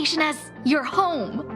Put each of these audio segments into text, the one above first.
station as your home.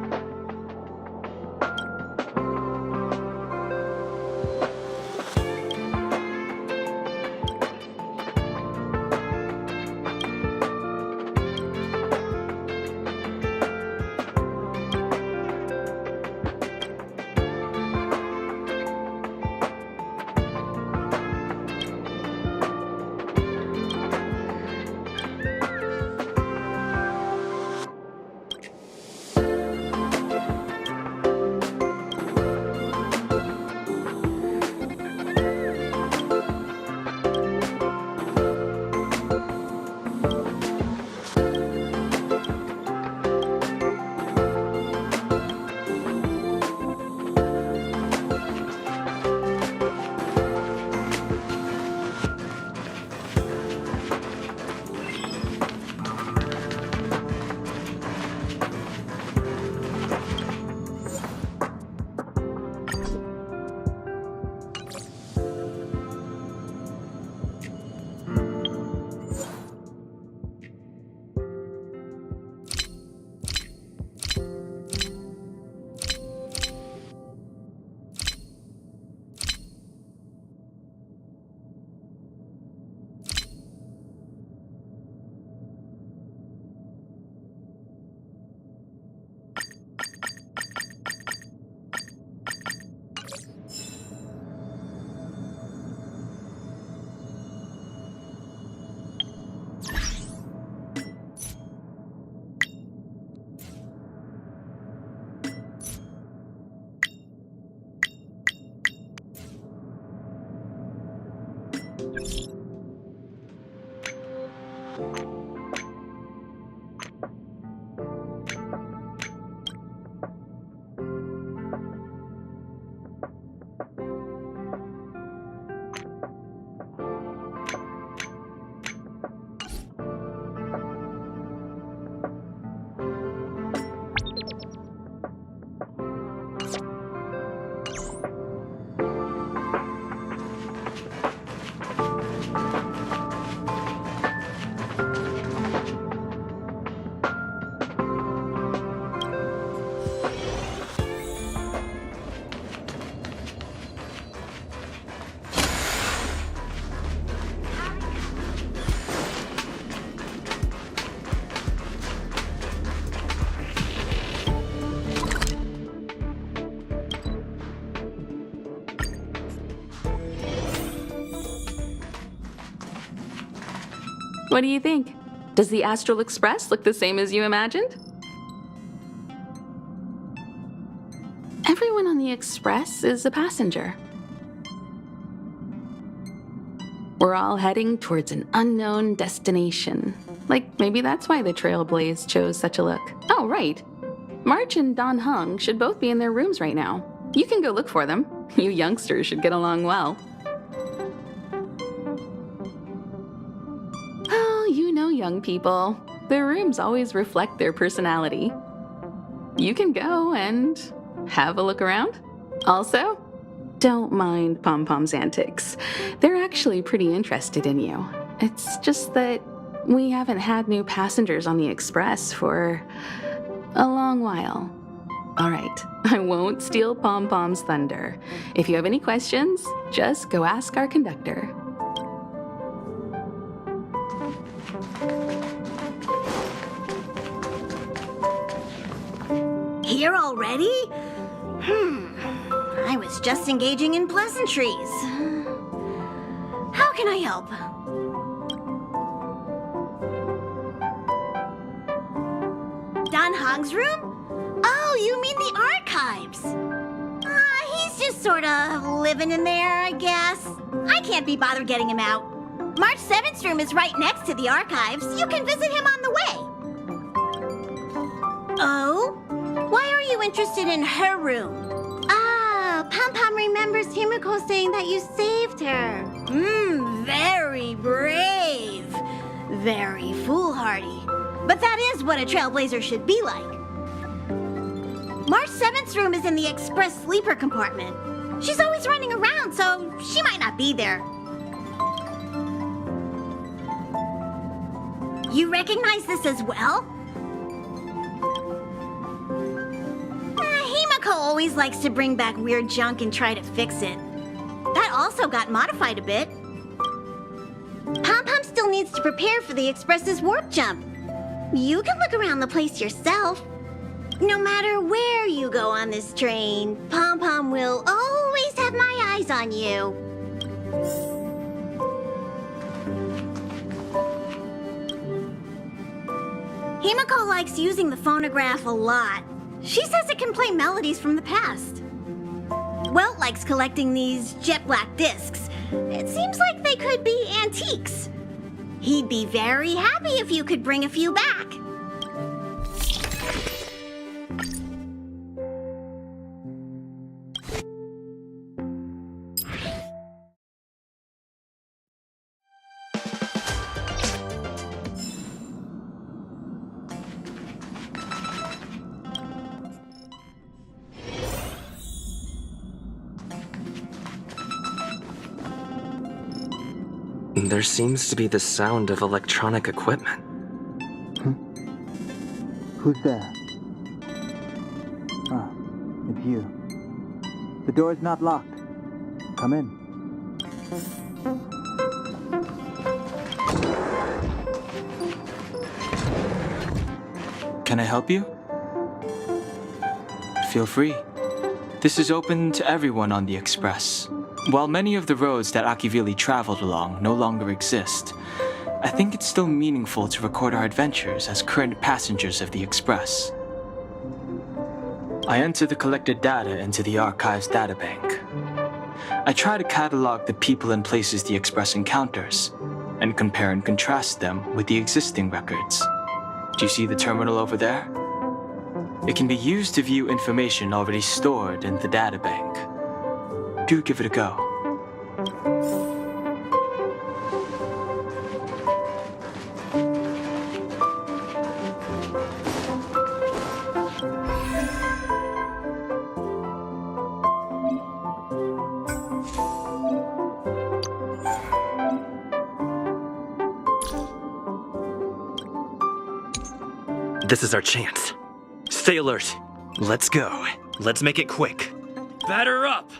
What do you think? Does the Astral Express look the same as you imagined? Everyone on the Express is a passenger. We're all heading towards an unknown destination. Like, maybe that's why the Trailblaze chose such a look. Oh, right. March and Don Hung should both be in their rooms right now. You can go look for them. You youngsters should get along well. Young people, their rooms always reflect their personality. You can go and have a look around. Also, don't mind Pom-Pom's antics. They're actually pretty interested in you. It's just that we haven't had new passengers on the Express for a long while. All right, I won't steal Pom-Pom's thunder. If you have any questions, just go ask our conductor. Here already? I was just engaging in pleasantries. How can I help? Don Hong's room? Oh, you mean the archives? He's just sort of living in there, I guess. I can't be bothered getting him out. March 7th's room is right next to the archives. You can visit him on the way. Oh? Why are you interested in her room? Pom-Pom remembers Himiko saying that you saved her. Very brave. Very foolhardy. But that is what a trailblazer should be like. March 7th's room is in the express sleeper compartment. She's always running around, so she might not be there. You recognize this as well? always likes to bring back weird junk and try to fix it. That also got modified a bit. Pom-Pom still needs to prepare for the Express's warp jump. You can look around the place yourself. No matter where you go on this train, Pom-Pom will always have my eyes on you. Himiko likes using the phonograph a lot. She says it can play melodies from the past. Welt likes collecting these jet black discs. It seems like they could be antiques. He'd be very happy if you could bring a few back. There seems to be the sound of electronic equipment. Who's there? Ah, it's you. The door is not locked. Come in. Can I help you? Feel free. This is open to everyone on the Express. While many of the roads that Akivili traveled along no longer exist, I think it's still meaningful to record our adventures as current passengers of the Express. I enter the collected data into the Archives databank. I try to catalog the people and places the Express encounters, and compare and contrast them with the existing records. Do you see the terminal over there? It can be used to view information already stored in the databank. Do give it a go. This is our chance. Stay alert. Let's go. Let's make it quick. Batter up!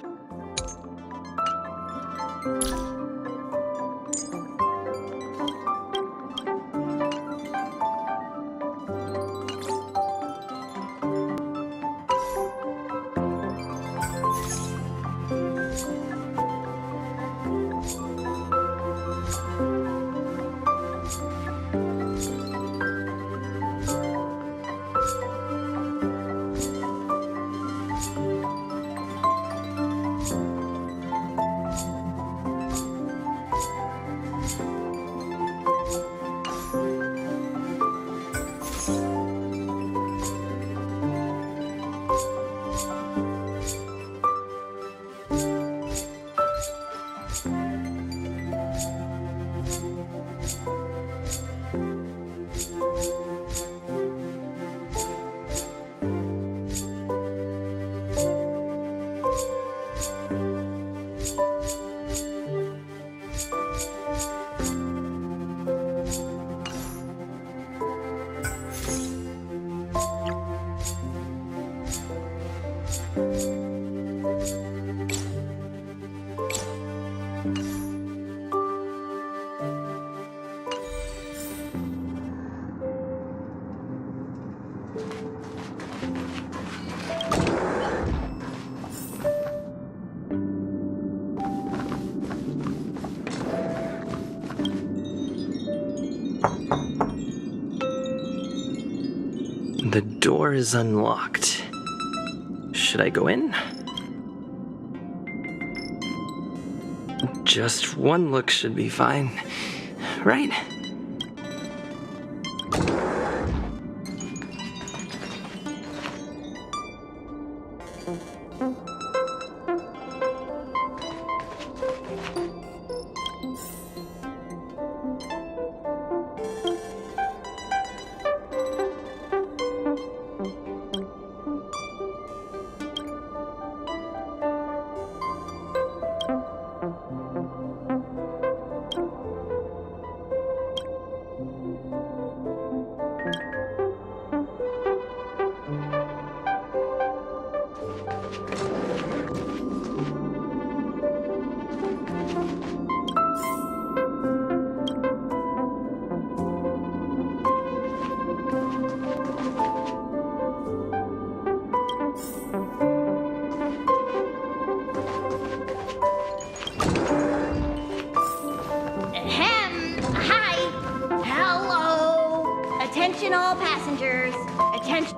The door is unlocked. Should I go in? Just one look should be fine, right? Attention all passengers. Attention.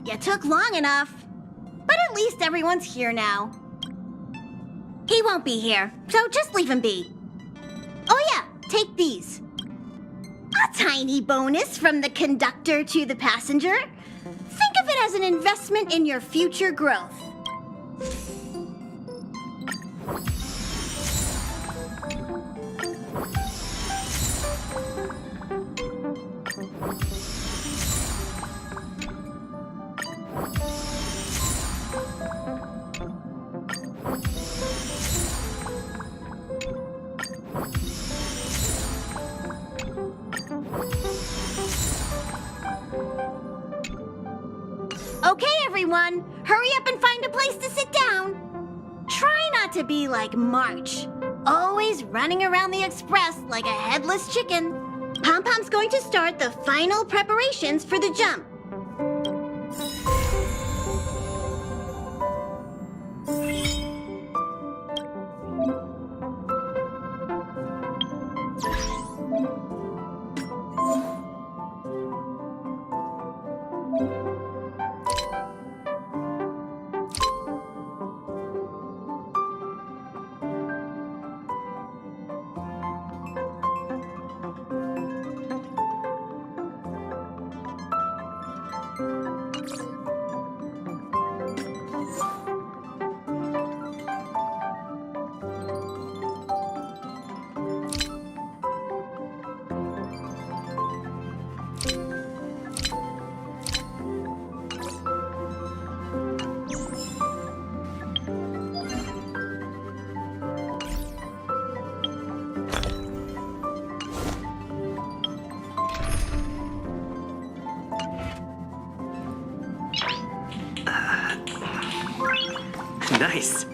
You took long enough. But at least everyone's here now. He won't be here, so just leave him be. Oh yeah, take these. A tiny bonus from the conductor to the passenger. Think of it as an investment in your future growth. Okay, everyone, hurry up and find a place to sit down. Try not to be like March, always running around the express like a headless chicken. Pom-Pom's going to start the final preparations for the jump. Nice.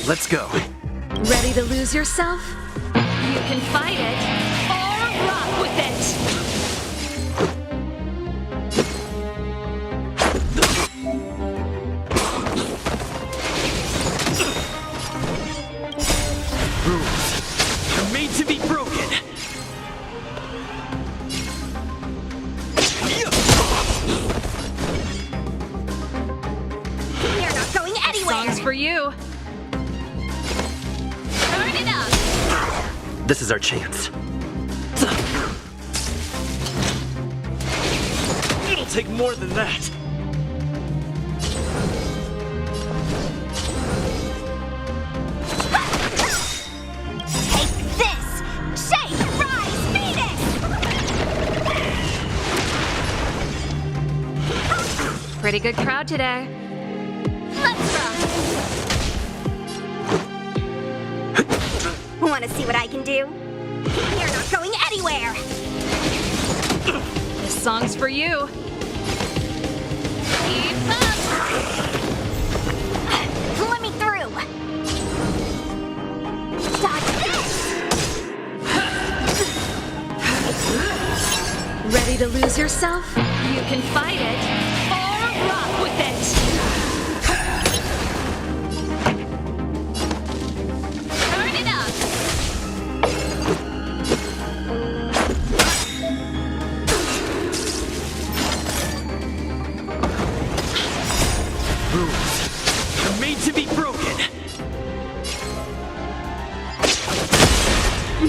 Let's go. Ready to lose yourself? You can fight it or rock with it. Rules are made to be broken. You're not going anywhere. Songs for you. Turn it up. This is our chance. It'll take more than that. Take this! Shake, rise, Venus! Pretty good crowd today. Let's rock! Want to see what I can do? You're not going anywhere! This song's for you. Keep up. Let me through! Dodge this! Ready to lose yourself? You can fight it or rock with it. Turn it up. Rules are made to be broken.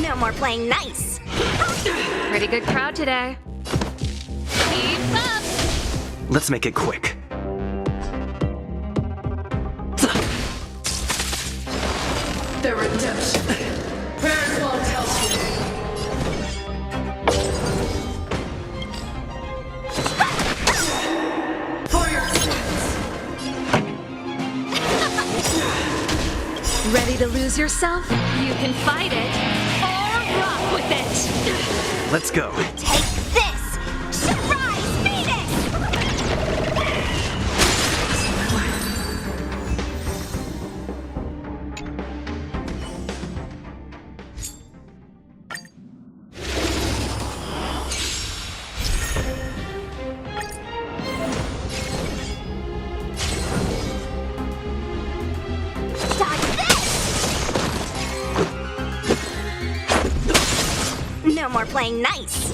No more playing nice! Pretty good crowd today. Keep up! Let's make it quick. The redemption. Prayers won't help you. For your sins. Ready to lose yourself? You can fight it or rock with it. Let's go. Take this! Surprise Phoenix! Dodge this! No more playing nice.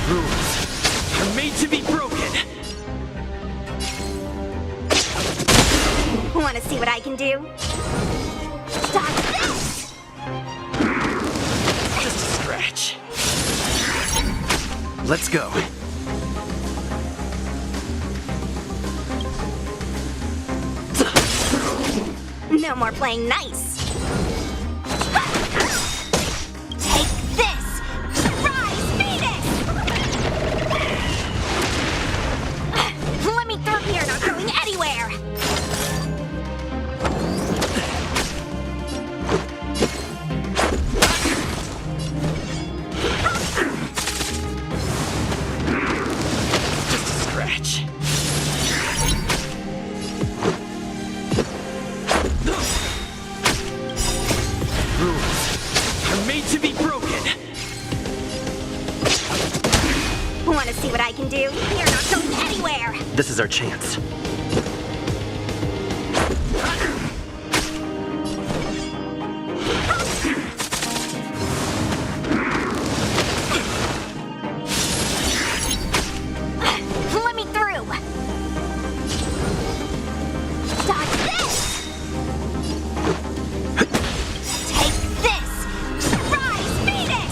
Rules are made to be broken. Want to see what I can do? Dodge this! Just a scratch. Let's go. No more playing nice. Take this! Surprise Phoenix! Let me through here, not going anywhere! Just a scratch. Rules are made to be broken. Want to see what I can do? You're not going anywhere! This is our chance. Let me through! Dodge this! Take this! Surprise Phoenix!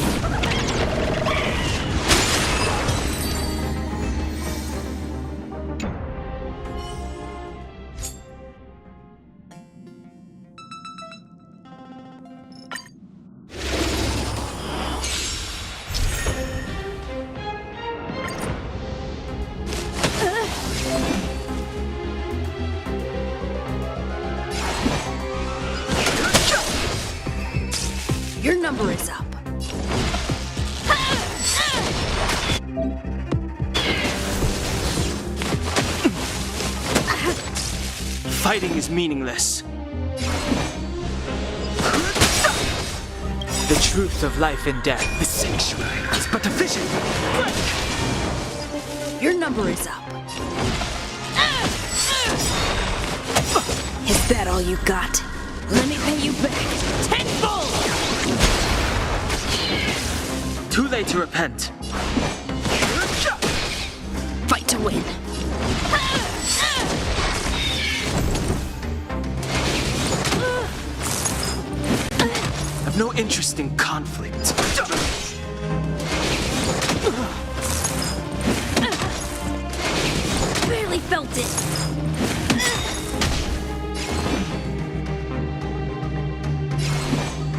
Your number is up. Fighting is meaningless. The truth of life and death. The sanctuary is but a vision. Your number is up. Is that all you got? Let me pay you back tenfold! Too late to repent. Fight to win. I've no interest in conflict. Barely felt it.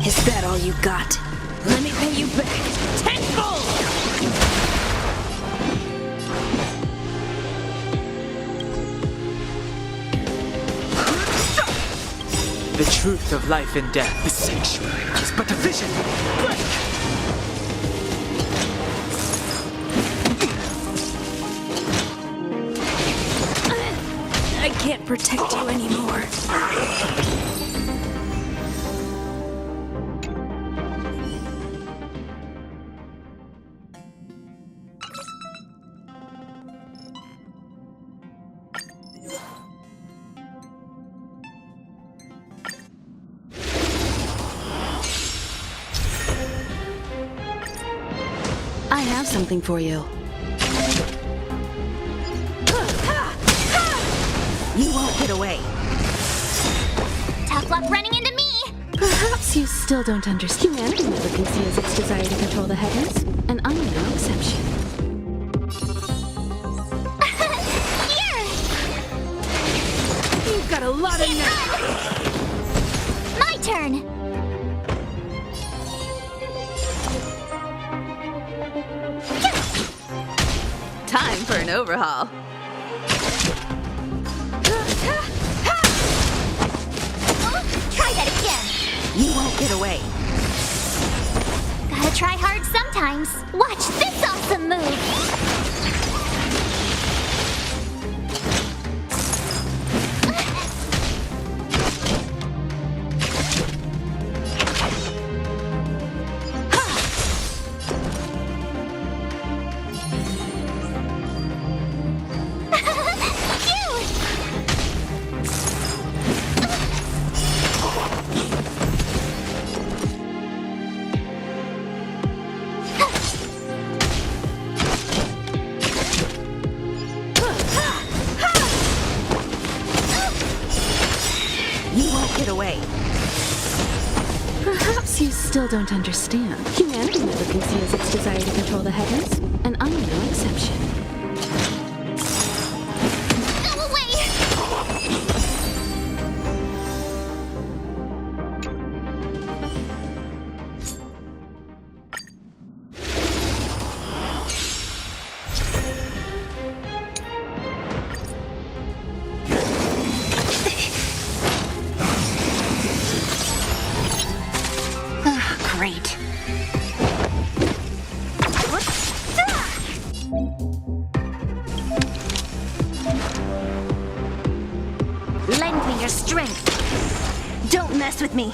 Is that all you got? Let me pay you back tenfold! The truth of life and death. The sanctuary is but a vision. I can't protect you anymore. I have something for you. You won't get away. Tough luck running into me! Perhaps you still don't understand. Humanity never conceals its desire to control the heavens, and I'm no exception. Here! You've got a lot of nerve. My turn! Time for an overhaul. Try that again! You won't get away. Gotta try hard sometimes. Watch this awesome move! You won't get away. Perhaps you still don't understand. Humanity never conceals its desire to control the heavens, and I'm no exception. Go away! Great. Lend me your strength. Don't mess with me.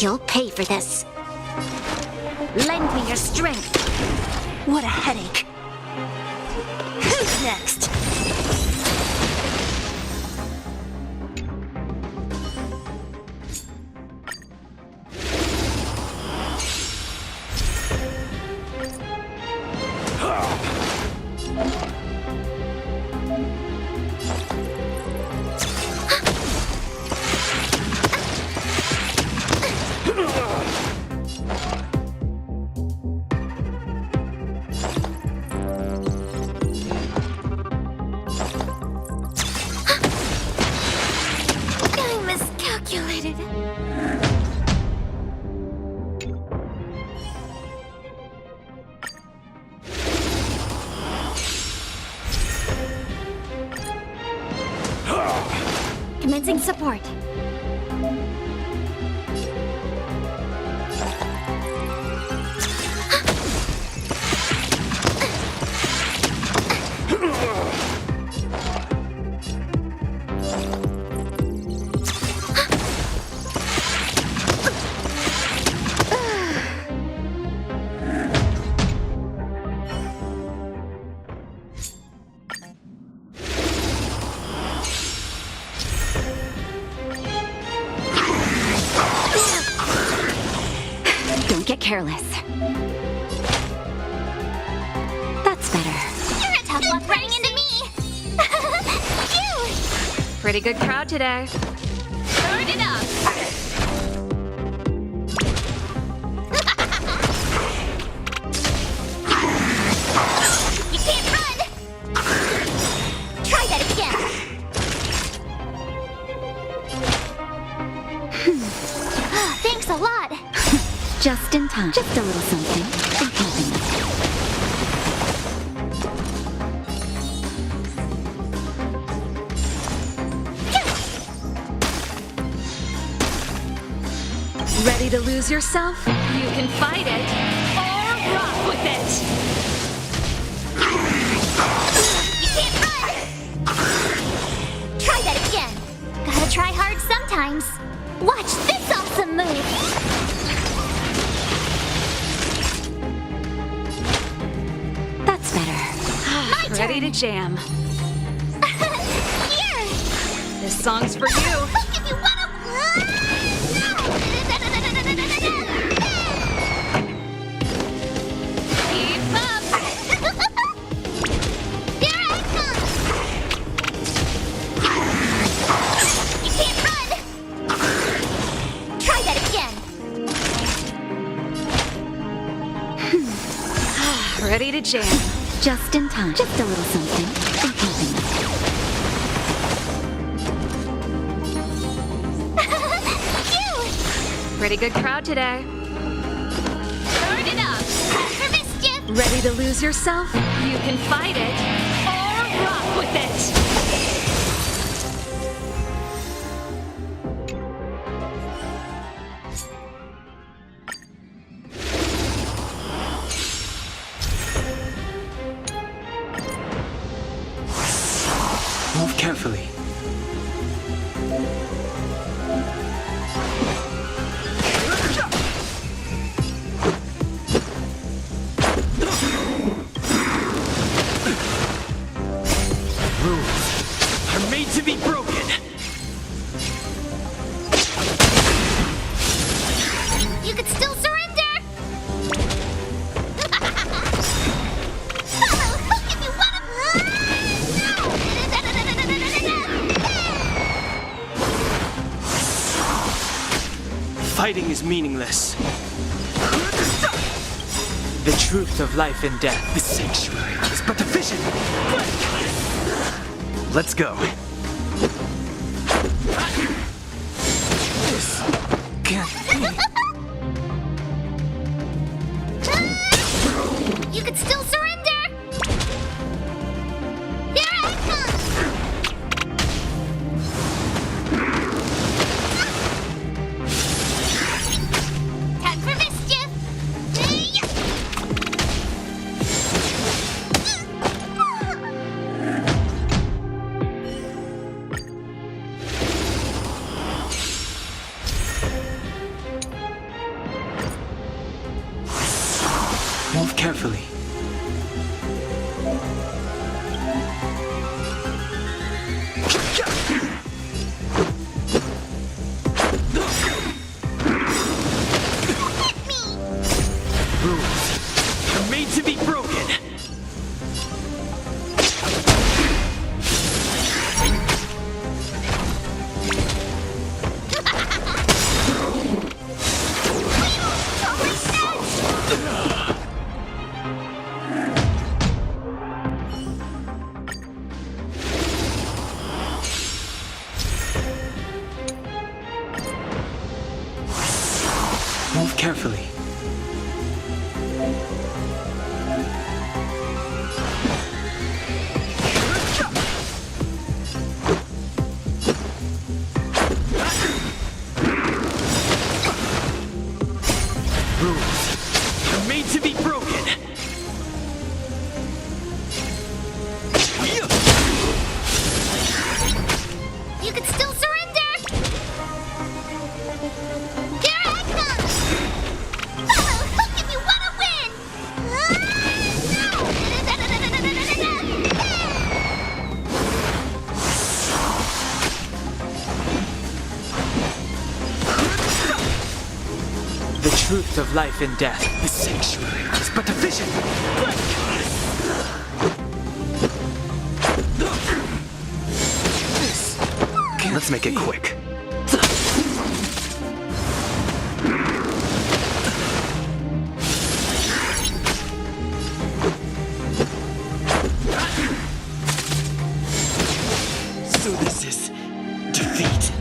You'll pay for this. Lend me your strength. What a headache. Who's next? I miscalculated. Commencing support. Don't get careless. That's better. You're a tough luck running into me! Phew! Pretty good crowd today. Turn it up! You can't run! Try that again! Thanks a lot! Just in time. Just a little something. Ain't nothing. Ready to lose yourself? You can fight it, or rock with it! You can't run! Try that again! Gotta try hard sometimes. Watch this awesome move! That's better. Ready to jam. Here! This song's for you. Look if you wanna... Ready to jam. Just in time. Just a little something. In keeping. Pretty good crowd today. Turn it up. For mischief. Ready to lose yourself? You can fight it or rock with it. Move carefully. Rules are made to be broken. You could still surrender. Follow hook if you want to. Fighting is meaningless. The truth of life and death. The sanctuary is but a vision. Let's go. This can't be. You could still surrender. Here I come. Time for mischief. Move carefully. Rules are made to be broken. Move carefully. Rules are made to be broken. You could still surrender. Here I come. Follow hook if you want to win. The truth of life and death. The sanctuary is but a vision. Let's make it quick. So this is defeat.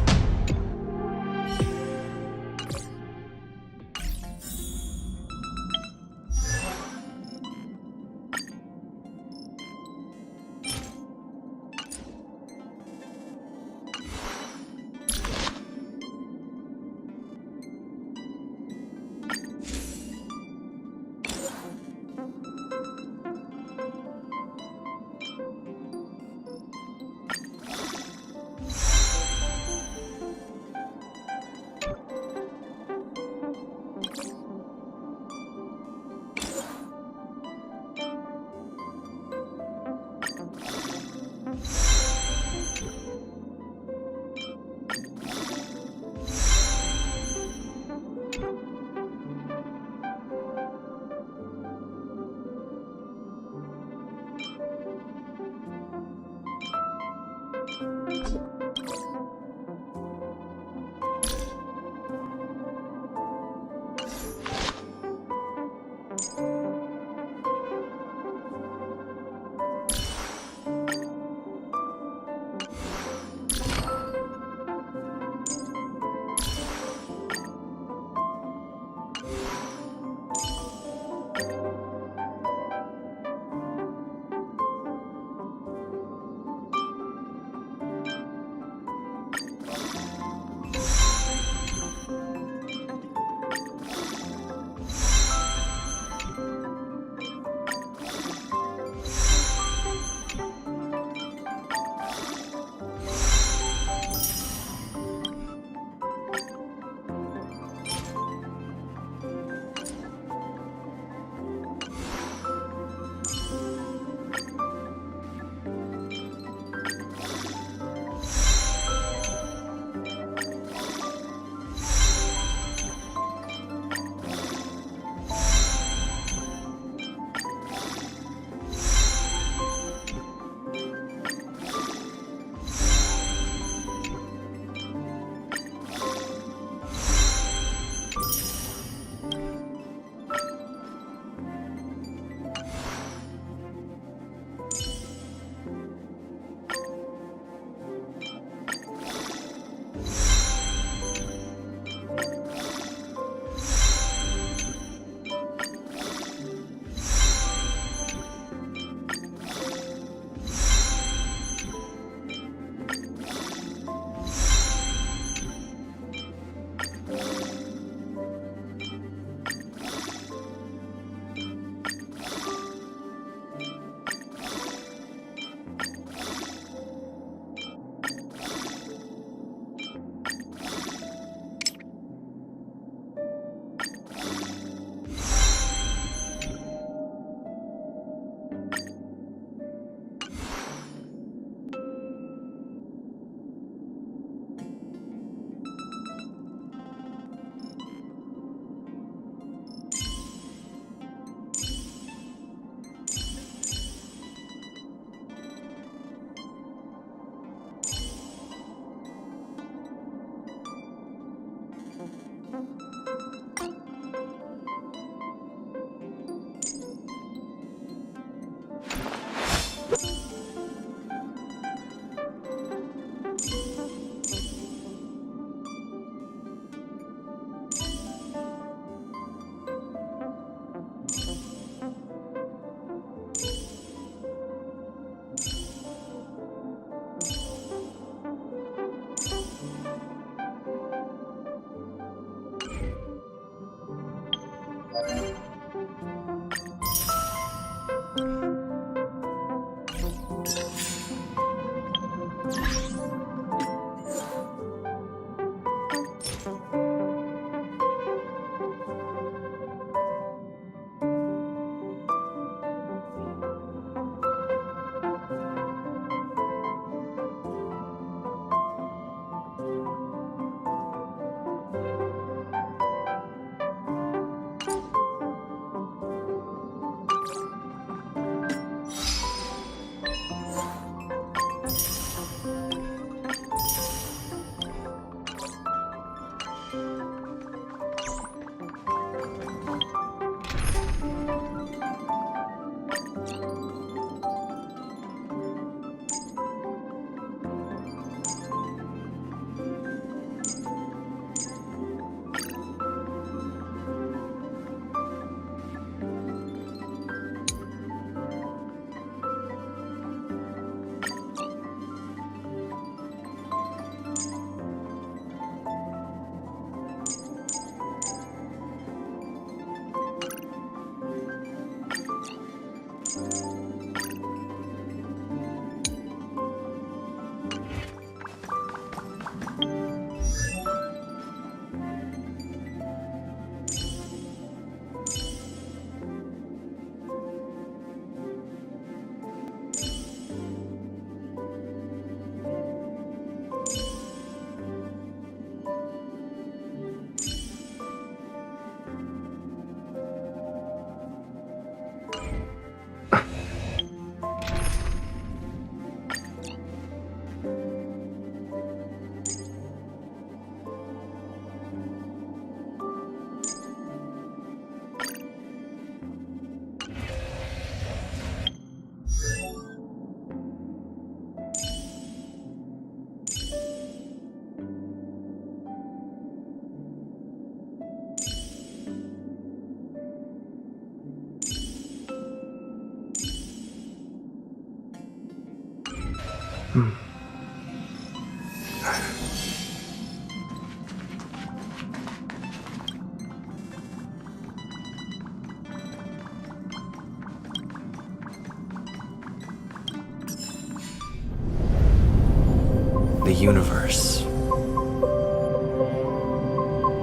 The universe.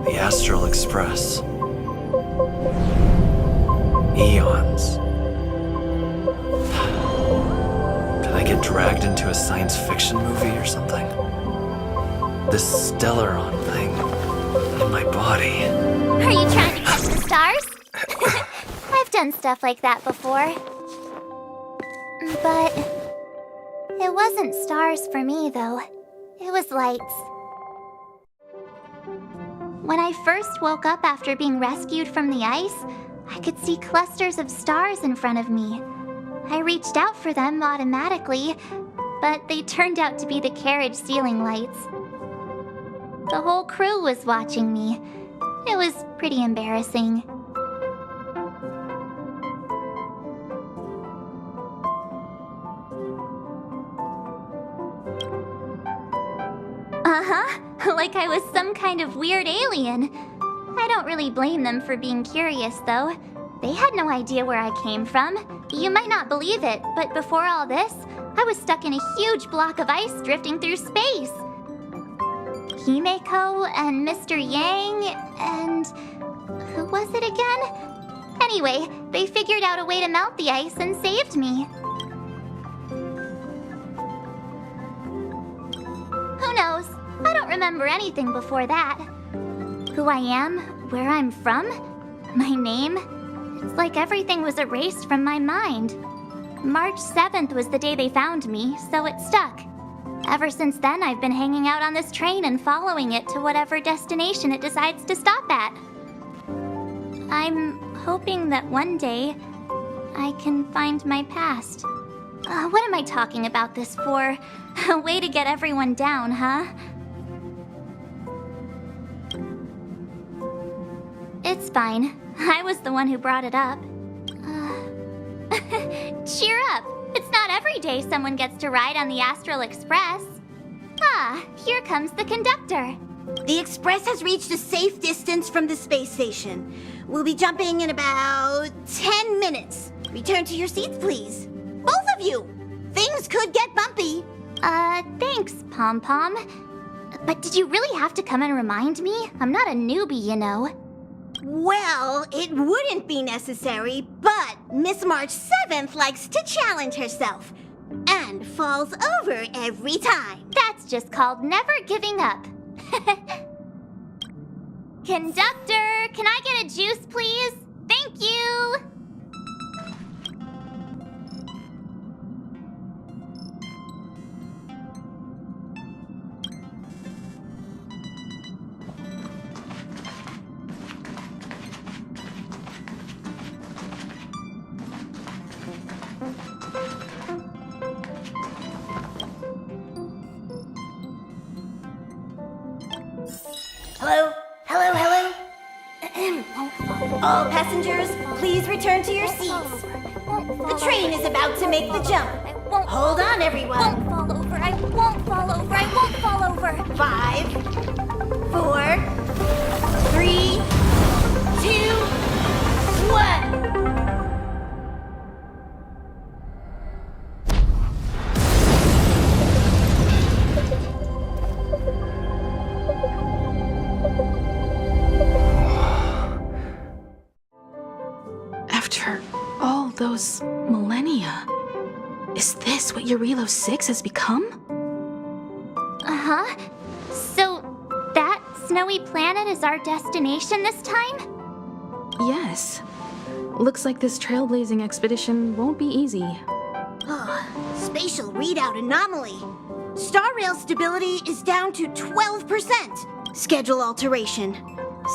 The Astral Express. Aeons. Did I get dragged into a science fiction movie or something? This Stellaron thing in my body. Are you trying to catch the stars? I've done stuff like that before. But it wasn't stars for me, though. It was lights. When I first woke up after being rescued from the ice, I could see clusters of stars in front of me. I reached out for them automatically, but they turned out to be the carriage ceiling lights. The whole crew was watching me. It was pretty embarrassing. Like I was some kind of weird alien. I don't really blame them for being curious, though. They had no idea where I came from. You might not believe it, but before all this, I was stuck in a huge block of ice drifting through space. Himeko and Mr. Yang and... who was it again? Anyway, they figured out a way to melt the ice and saved me. Who knows? I don't remember anything before that. Who I am, where I'm from, my name. It's like everything was erased from my mind. March 7th was the day they found me, so it stuck. Ever since then, I've been hanging out on this train and following it to whatever destination it decides to stop at. I'm hoping that one day I can find my past. What am I talking about this for? A way to get everyone down, huh? It's fine. I was the one who brought it up. Cheer up! It's not every day someone gets to ride on the Astral Express. Ah, here comes the conductor. The Express has reached a safe distance from the space station. We'll be jumping in about 10 minutes. Return to your seats, please. Both of you! Things could get bumpy. Thanks, Pom Pom. But did you really have to come and remind me? I'm not a newbie, you know. Well, it wouldn't be necessary, but Miss March 7th likes to challenge herself. And falls over every time. That's just called never giving up. Conductor, can I get a juice, please? Thank you! Hello? Hello, hello? All passengers, please return to your seats. The train is about to make the jump. Hold on, everyone. I won't fall over. I won't fall over. I won't fall over. 5, 4, 3, 2, 1. After all those millennia, is this what Eurilo 6 has become? Uh-huh. So, that snowy planet is our destination this time? Yes. Looks like this trailblazing expedition won't be easy. Spatial readout anomaly. Star rail stability is down to 12%. Schedule alteration.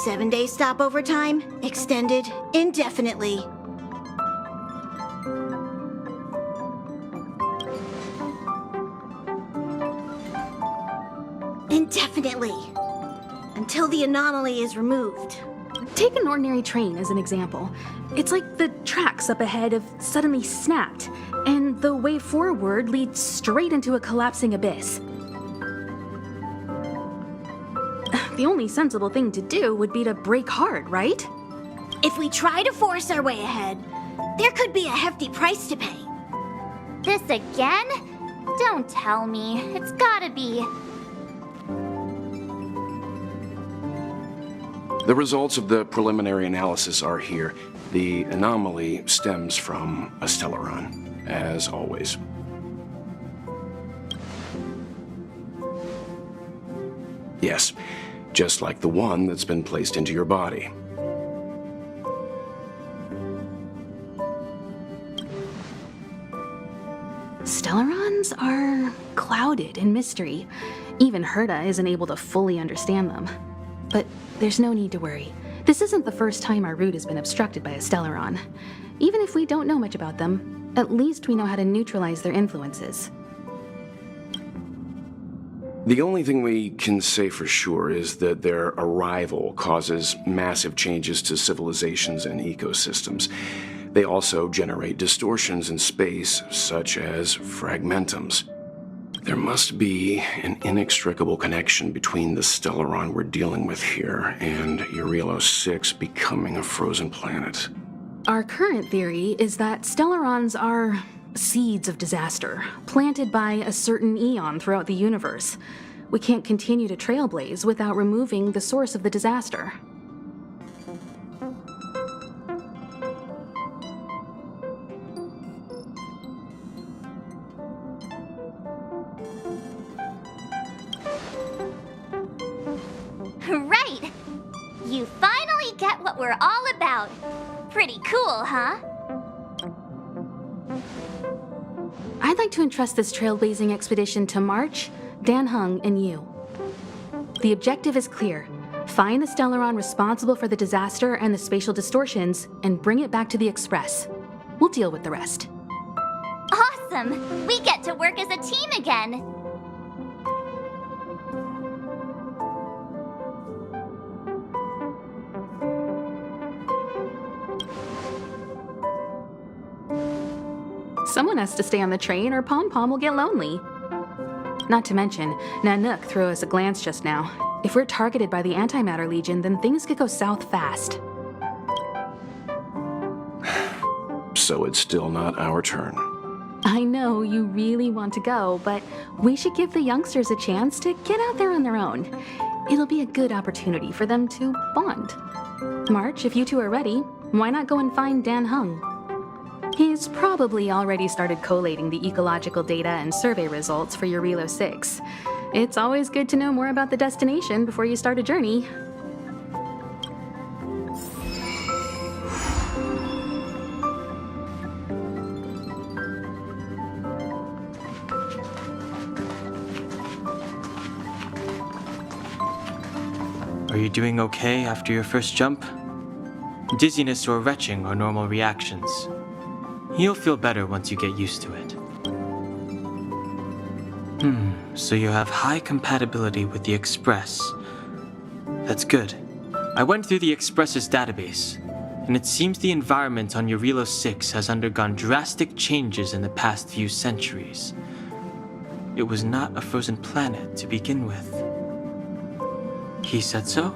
7-day stopover time extended indefinitely. Indefinitely. Until the anomaly is removed. Take an ordinary train as an example. It's like the tracks up ahead have suddenly snapped, and the way forward leads straight into a collapsing abyss. The only sensible thing to do would be to brake hard, right? If we try to force our way ahead, there could be a hefty price to pay. This again? Don't tell me. It's gotta be. The results of the preliminary analysis are here. The anomaly stems from a Stellaron, as always. Yes, just like the one that's been placed into your body. Stellarons are clouded in mystery. Even Herta isn't able to fully understand them. But there's no need to worry. This isn't the first time our route has been obstructed by a Stellaron. Even if we don't know much about them, at least we know how to neutralize their influences. The only thing we can say for sure is that their arrival causes massive changes to civilizations and ecosystems. They also generate distortions in space, such as fragmentums. There must be an inextricable connection between the Stellaron we're dealing with here and Eurilo 6 becoming a frozen planet. Our current theory is that Stellarons are seeds of disaster, planted by a certain Aeon throughout the universe. We can't continue to trailblaze without removing the source of the disaster. Right! You finally get what we're all about. Pretty cool, huh? I'd like to entrust this trailblazing expedition to March, Dan Heng, and you. The objective is clear. Find the Stellaron responsible for the disaster and the spatial distortions, and bring it back to the Express. We'll deal with the rest. Awesome! We get to work as a team again! Someone has to stay on the train or Pom Pom will get lonely. Not to mention, Nanook threw us a glance just now. If we're targeted by the Antimatter Legion, then things could go south fast. So it's still not our turn. I know you really want to go, but we should give the youngsters a chance to get out there on their own. It'll be a good opportunity for them to bond. March, if you two are ready, why not go and find Dan Heng? He's probably already started collating the ecological data and survey results for your Relo 6. It's always good to know more about the destination before you start a journey. Are you doing okay after your first jump? Dizziness or retching are normal reactions. You'll feel better once you get used to it. So you have high compatibility with the Express. That's good. I went through the Express's database, and it seems the environment on your Relo 6 has undergone drastic changes in the past few centuries. It was not a frozen planet to begin with. He said so?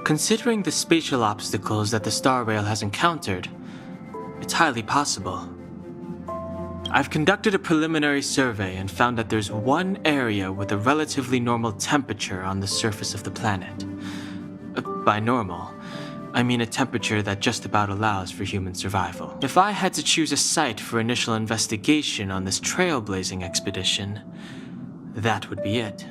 Considering the spatial obstacles that the Star Rail has encountered, it's highly possible. I've conducted a preliminary survey and found that there's one area with a relatively normal temperature on the surface of the planet. By normal, I mean a temperature that just about allows for human survival. If I had to choose a site for initial investigation on this trailblazing expedition, that would be it.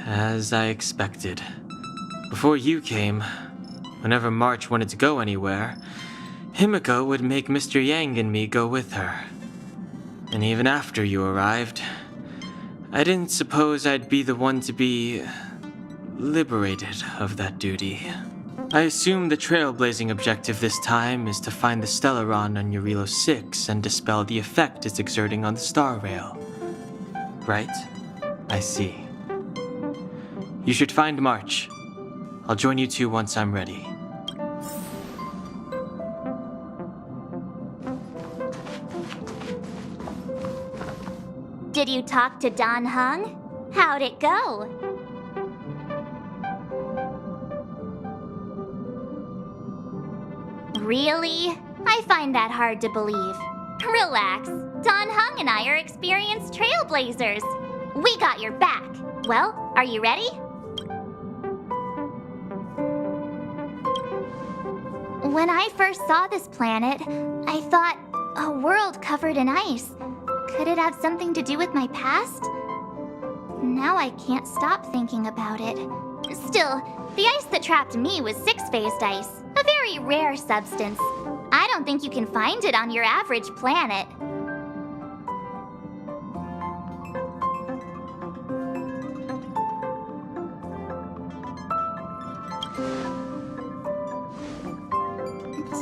As I expected. Before you came, whenever March wanted to go anywhere, Himiko would make Mr. Yang and me go with her. And even after you arrived, I didn't suppose I'd be the one to be liberated of that duty. I assume the trailblazing objective this time is to find the Stellaron on your Relo 6 and dispel the effect it's exerting on the Star Rail. Right? I see. You should find March. I'll join you two once I'm ready. Did you talk to Dan Heng? How'd it go? Really? I find that hard to believe. Relax. Dan Heng and I are experienced trailblazers. We got your back. Well, are you ready? When I first saw this planet, I thought, a world covered in ice. Could it have something to do with my past? Now I can't stop thinking about it. Still, the ice that trapped me was six-phased ice, a very rare substance. I don't think you can find it on your average planet.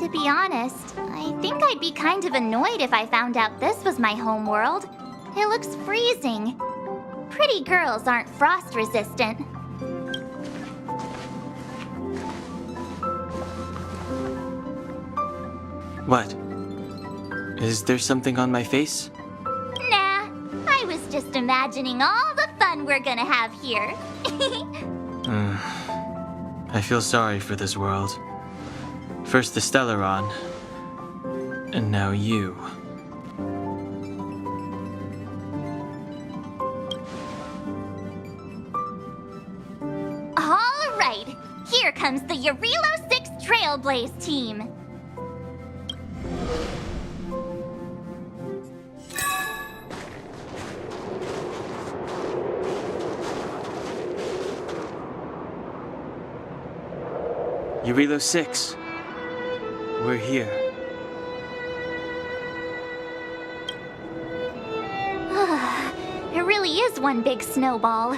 To be honest, I think I'd be kind of annoyed if I found out this was my home world. It looks freezing. Pretty girls aren't frost resistant. What? Is there something on my face? Nah, I was just imagining all the fun we're gonna have here. I feel sorry for this world. First the Stellaron, and now you. All right, here comes the Relo 6 Trailblaze team. Urilo 6. We're here. It really is one big snowball.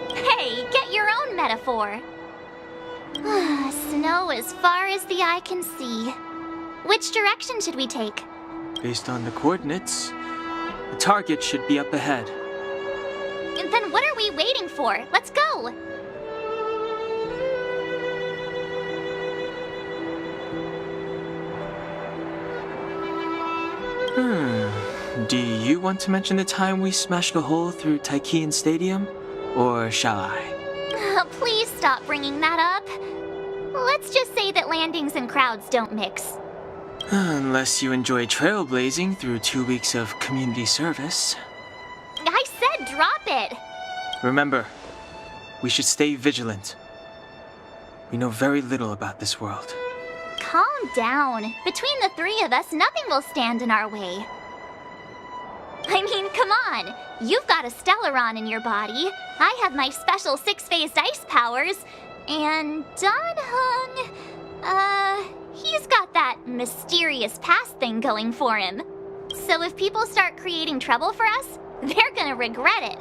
Hey, get your own metaphor. Snow as far as the eye can see. Which direction should we take? Based on the coordinates, the target should be up ahead. Then what are we waiting for? Let's go! Do you want to mention the time we smashed a hole through Taikian Stadium? Or shall I? Please stop bringing that up. Let's just say that landings and crowds don't mix. Unless you enjoy trailblazing through 2 weeks of community service. I said drop it! Remember, we should stay vigilant. We know very little about this world. Calm down. Between the three of us, nothing will stand in our way. I mean, come on. You've got a Stellaron in your body. I have my special 6-phased ice powers. And Dan-hung, he's got that mysterious past thing going for him. So if people start creating trouble for us, they're gonna regret it.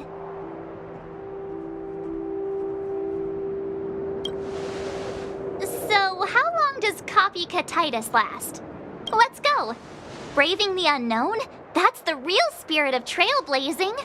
So how long does copycatitis last? Let's go. Braving the unknown? That's the real spirit of trailblazing.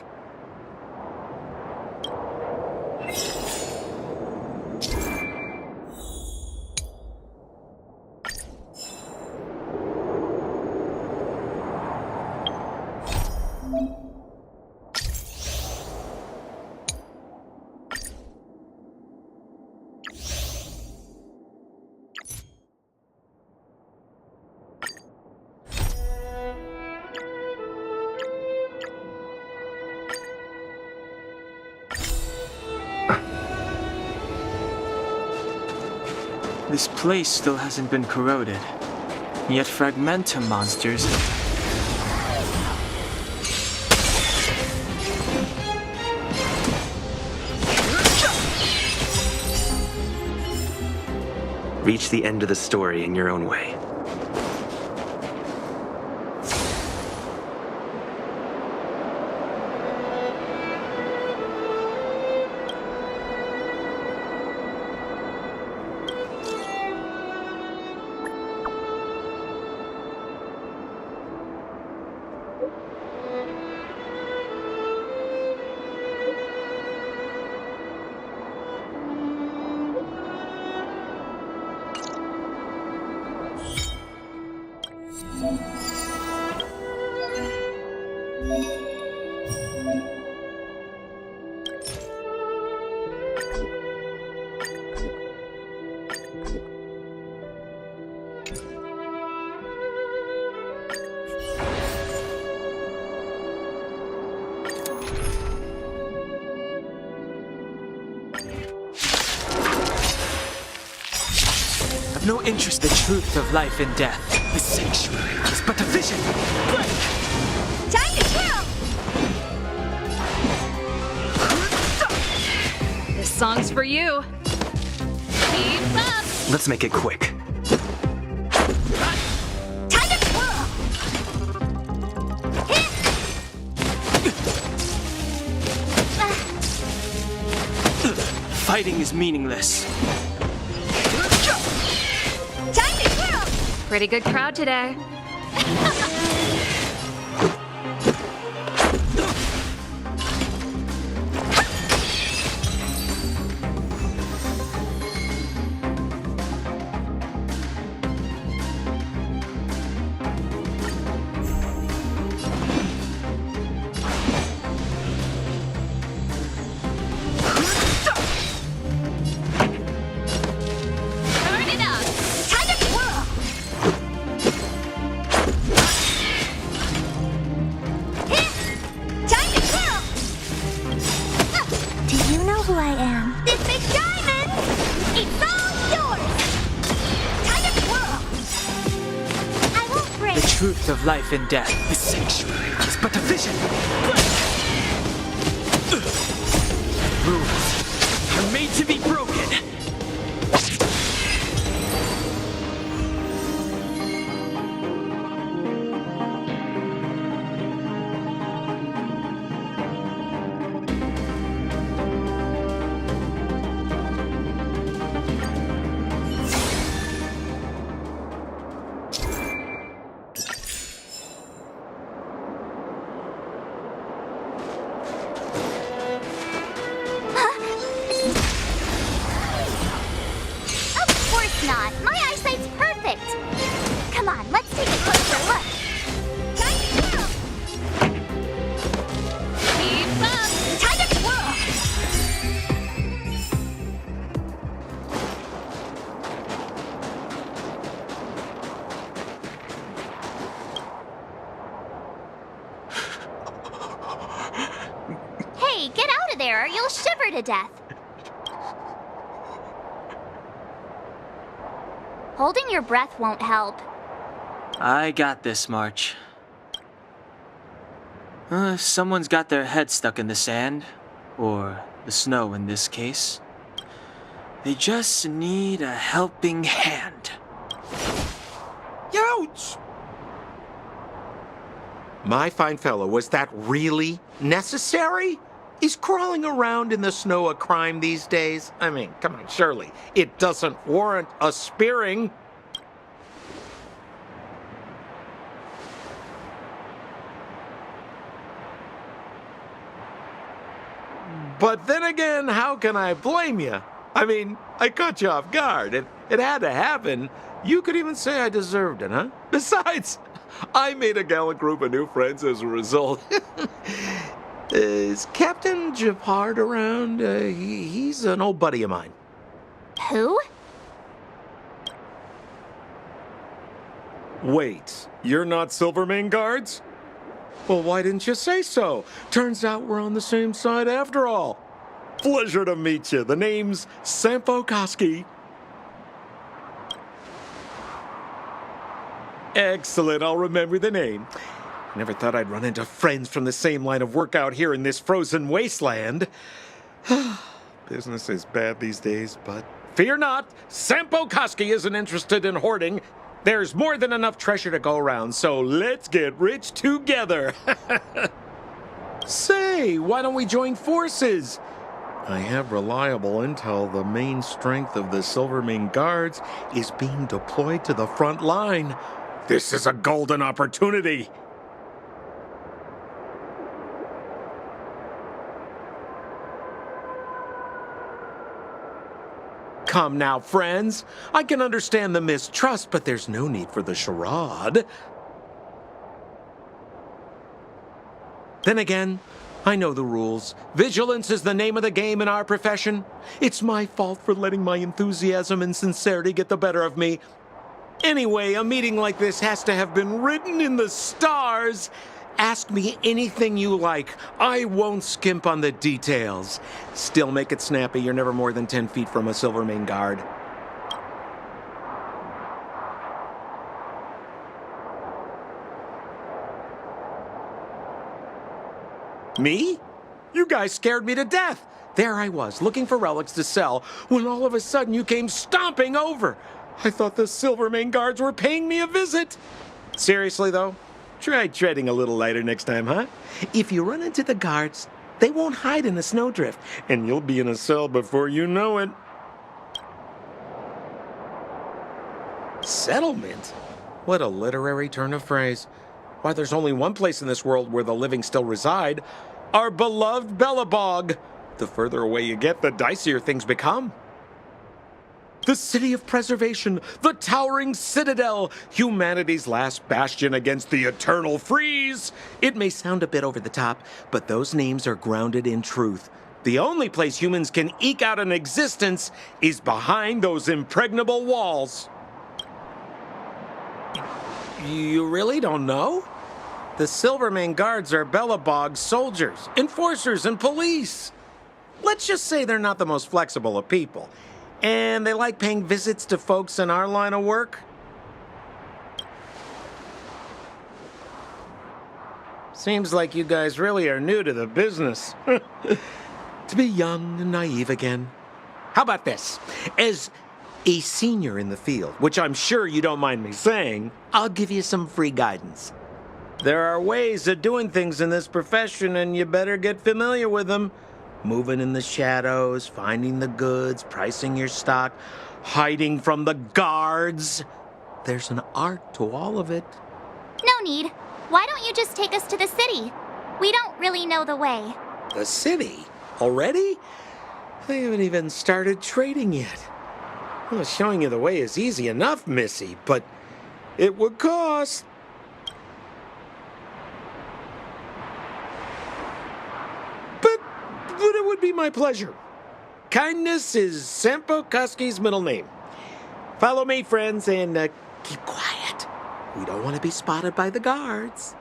This place still hasn't been corroded, yet fragmentum monsters... Reach the end of the story in your own way. I've no interest in the truth of life and death. The sanctuary is but a vision. Time to twirl! This song's for you. Keep up! Let's make it quick. Time to twirl! Fighting is meaningless. Time to twirl! Pretty good crowd today. Turn it up! Time to twirl! Time to twirl! Do you know who I am? This big diamond! It's all yours! Time to twirl! I won't break. The truth of life and death. The sanctuary is but a vision. rules are made to be broken. Of course not. My eyesight's perfect. Come on, let's take a closer look. Time to twirl. Keep up. Time to twirl. Hey, get out of there or you'll shiver to death. Holding your breath won't help. I got this, March. Someone's got their head stuck in the sand, or the snow in this case. They just need a helping hand. Ouch! My fine fellow, was that really necessary? Is crawling around in the snow a crime these days? I mean, come on, surely. It doesn't warrant a spearing. But then again, how can I blame you? I mean, I caught you off guard. It had to happen. You could even say I deserved it, huh? Besides, I made a gallant group of new friends as a result. Is Captain Japard around? He's an old buddy of mine. Who? Wait, you're not Silvermane Guards? Well, why didn't you say so? Turns out we're on the same side after all. Pleasure to meet you. The name's Sampo Koski. Excellent, I'll remember the name. Never thought I'd run into friends from the same line of work out here in this frozen wasteland. Business is bad these days, but fear not, Sampo Koski isn't interested in hoarding. There's more than enough treasure to go around, so let's get rich together. Say, why don't we join forces? I have reliable intel the main strength of the Silvermane Guards is being deployed to the front line. This is a golden opportunity. Come now, friends. I can understand the mistrust, but there's no need for the charade. Then again, I know the rules. Vigilance is the name of the game in our profession. It's my fault for letting my enthusiasm and sincerity get the better of me. Anyway, a meeting like this has to have been written in the stars. Ask me anything you like. I won't skimp on the details. Still make it snappy. You're never more than 10 feet from a Silvermane Guard. Me? You guys scared me to death. There I was, looking for relics to sell, when all of a sudden you came stomping over. I thought the Silvermane Guards were paying me a visit. Seriously, though? Try treading a little lighter next time, huh? If you run into the guards, they won't hide in a snowdrift, and you'll be in a cell before you know it. Settlement? What a literary turn of phrase. Why, there's only one place in this world where the living still reside. Our beloved Belobog. The further away you get, the dicier things become. The city of preservation, the towering citadel, humanity's last bastion against the eternal freeze. It may sound a bit over the top, but those names are grounded in truth. The only place humans can eke out an existence is behind those impregnable walls. You really don't know? The Silvermane Guards are Belobog's soldiers, enforcers, and police. Let's just say they're not the most flexible of people. And they like paying visits to folks in our line of work. Seems like you guys really are new to the business. to be young and naive again. How about this? As a senior in the field, which I'm sure you don't mind me saying, I'll give you some free guidance. There are ways of doing things in this profession, and you better get familiar with them. Moving in the shadows, finding the goods, pricing your stock, hiding from the guards. There's an art to all of it. No need. Why don't you just take us to the city? We don't really know the way. The city? Already? They haven't even started trading yet. Well, showing you the way is easy enough, Missy, but it would cost. But it would be my pleasure. Kindness is Sampo Kuski's middle name. Follow me, friends, and keep quiet. We don't want to be spotted by the guards.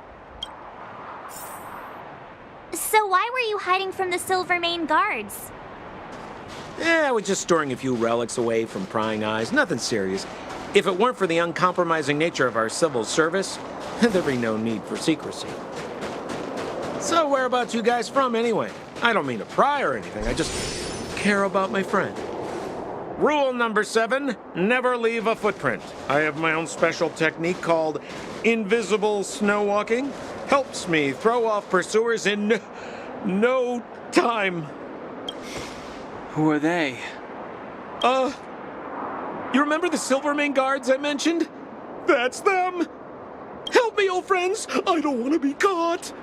So why were you hiding from the Silvermane guards? Yeah, I was just storing a few relics away from prying eyes. Nothing serious. If it weren't for the uncompromising nature of our civil service, there'd be no need for secrecy. So whereabouts you guys from, anyway? I don't mean to pry or anything. I just care about my friend. Rule number 7, never leave a footprint. I have my own special technique called invisible snow walking. Helps me throw off pursuers in no time. Who are they? You remember the Silvermane guards I mentioned? That's them! Help me, old friends! I don't want to be caught!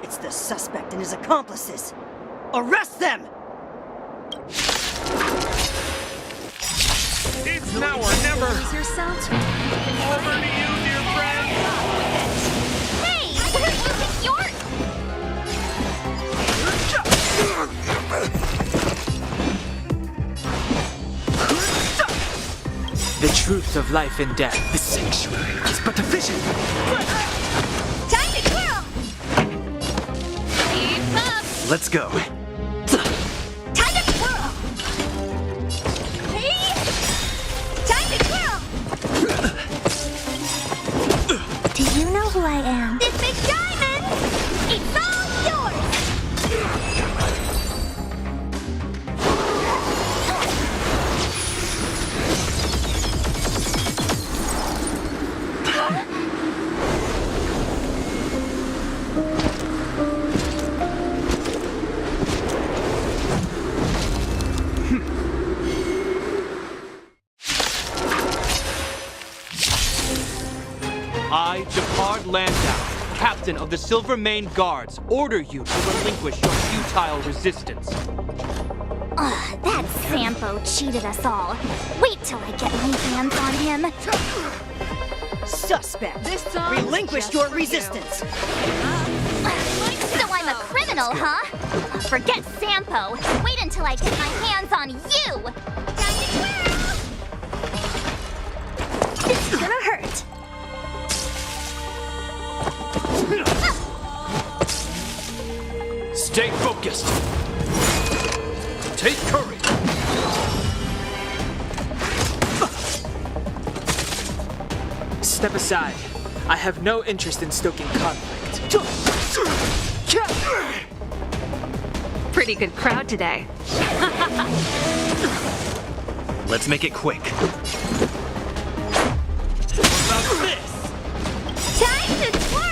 It's the suspect and his accomplices. Arrest them! It's now or never! Lose yourself? Over to you, dear friend! Hey! We're losing your... The truth of life and death. The sanctuary is but a vision. Time to twirl! Keep up! Let's go. Time to twirl! Hey! Time to twirl! Do you know who I am? This big diamond! It's all yours! I, Jafar Landau, captain of the Silvermane Guards, order you to relinquish your futile resistance. Ugh, that Sampo cheated us all. Wait till I get my hands on him. Suspect! This song Relinquish just your for you. resistance! So I'm a criminal, huh? Forget Sampo. Wait until I get my hands on you. Time to twirl! This is gonna hurt. Stay focused. Take courage. Step aside. I have no interest in stoking conflict. Pretty good crowd today. Let's make it quick. About this. Time to twirl!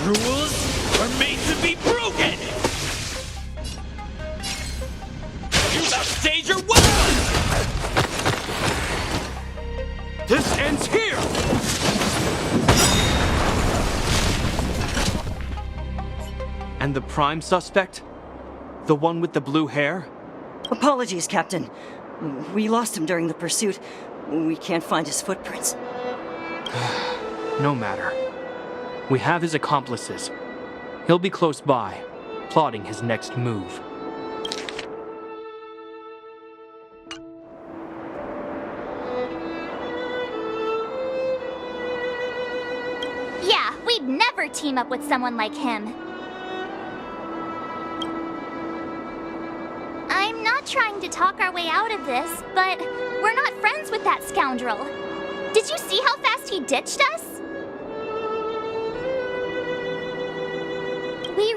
Rules are made to be broken. You outstage your weapon. This ends here. And the prime suspect? The one with the blue hair? Apologies, Captain. We lost him during the pursuit. We can't find his footprints. No matter. We have his accomplices. He'll be close by, plotting his next move. Yeah, we'd never team up with someone like him. I'm not trying to talk our way out of this, but we're not friends with that scoundrel. Did you see how fast he ditched us? We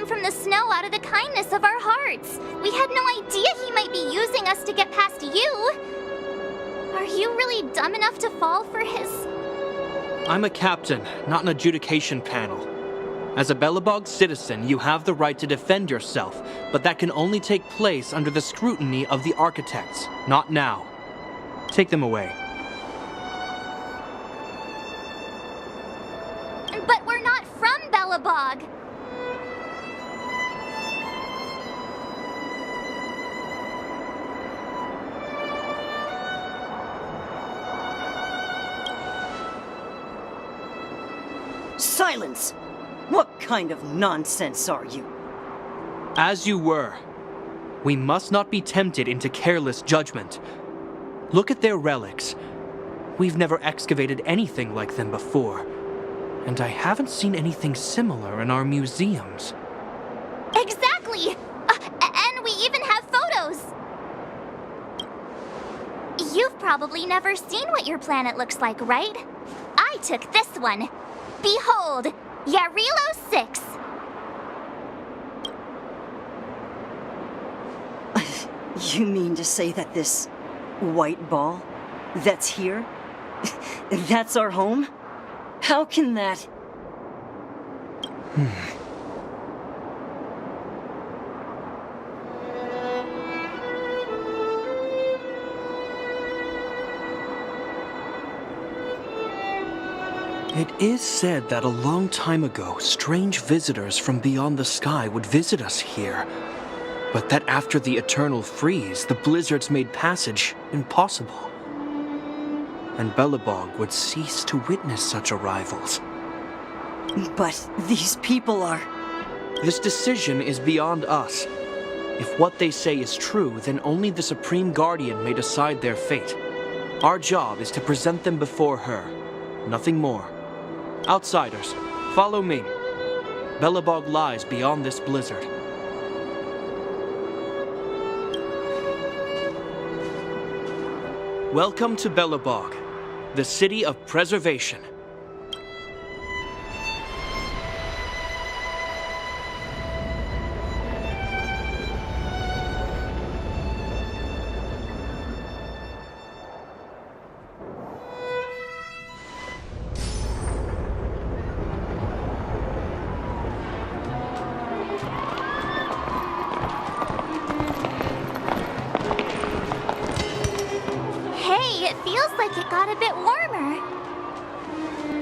him from the snow out of the kindness of our hearts. We had no idea he might be using us to get past you. Are you really dumb enough to fall for his... I'm a captain, not an adjudication panel. As a Belobog citizen, you have the right to defend yourself, but that can only take place under the scrutiny of the architects, not now. Take them away. But we're not from Belobog. Silence! What kind of nonsense are you? As you were. We must not be tempted into careless judgment. Look at their relics. We've never excavated anything like them before. And I haven't seen anything similar in our museums. Exactly! And we even have photos! You've probably never seen what your planet looks like, right? I took this one. Behold, Yarilo 6. You mean to say that this white ball that's here, that's our home? How can that... It is said that a long time ago, strange visitors from beyond the sky would visit us here. But that after the eternal freeze, the blizzards made passage impossible. And Belobog would cease to witness such arrivals. But these people are... This decision is beyond us. If what they say is true, then only the Supreme Guardian may decide their fate. Our job is to present them before her. Nothing more. Outsiders, follow me. Belobog lies beyond this blizzard. Welcome to Belobog, the city of preservation. It feels like it got a bit warmer.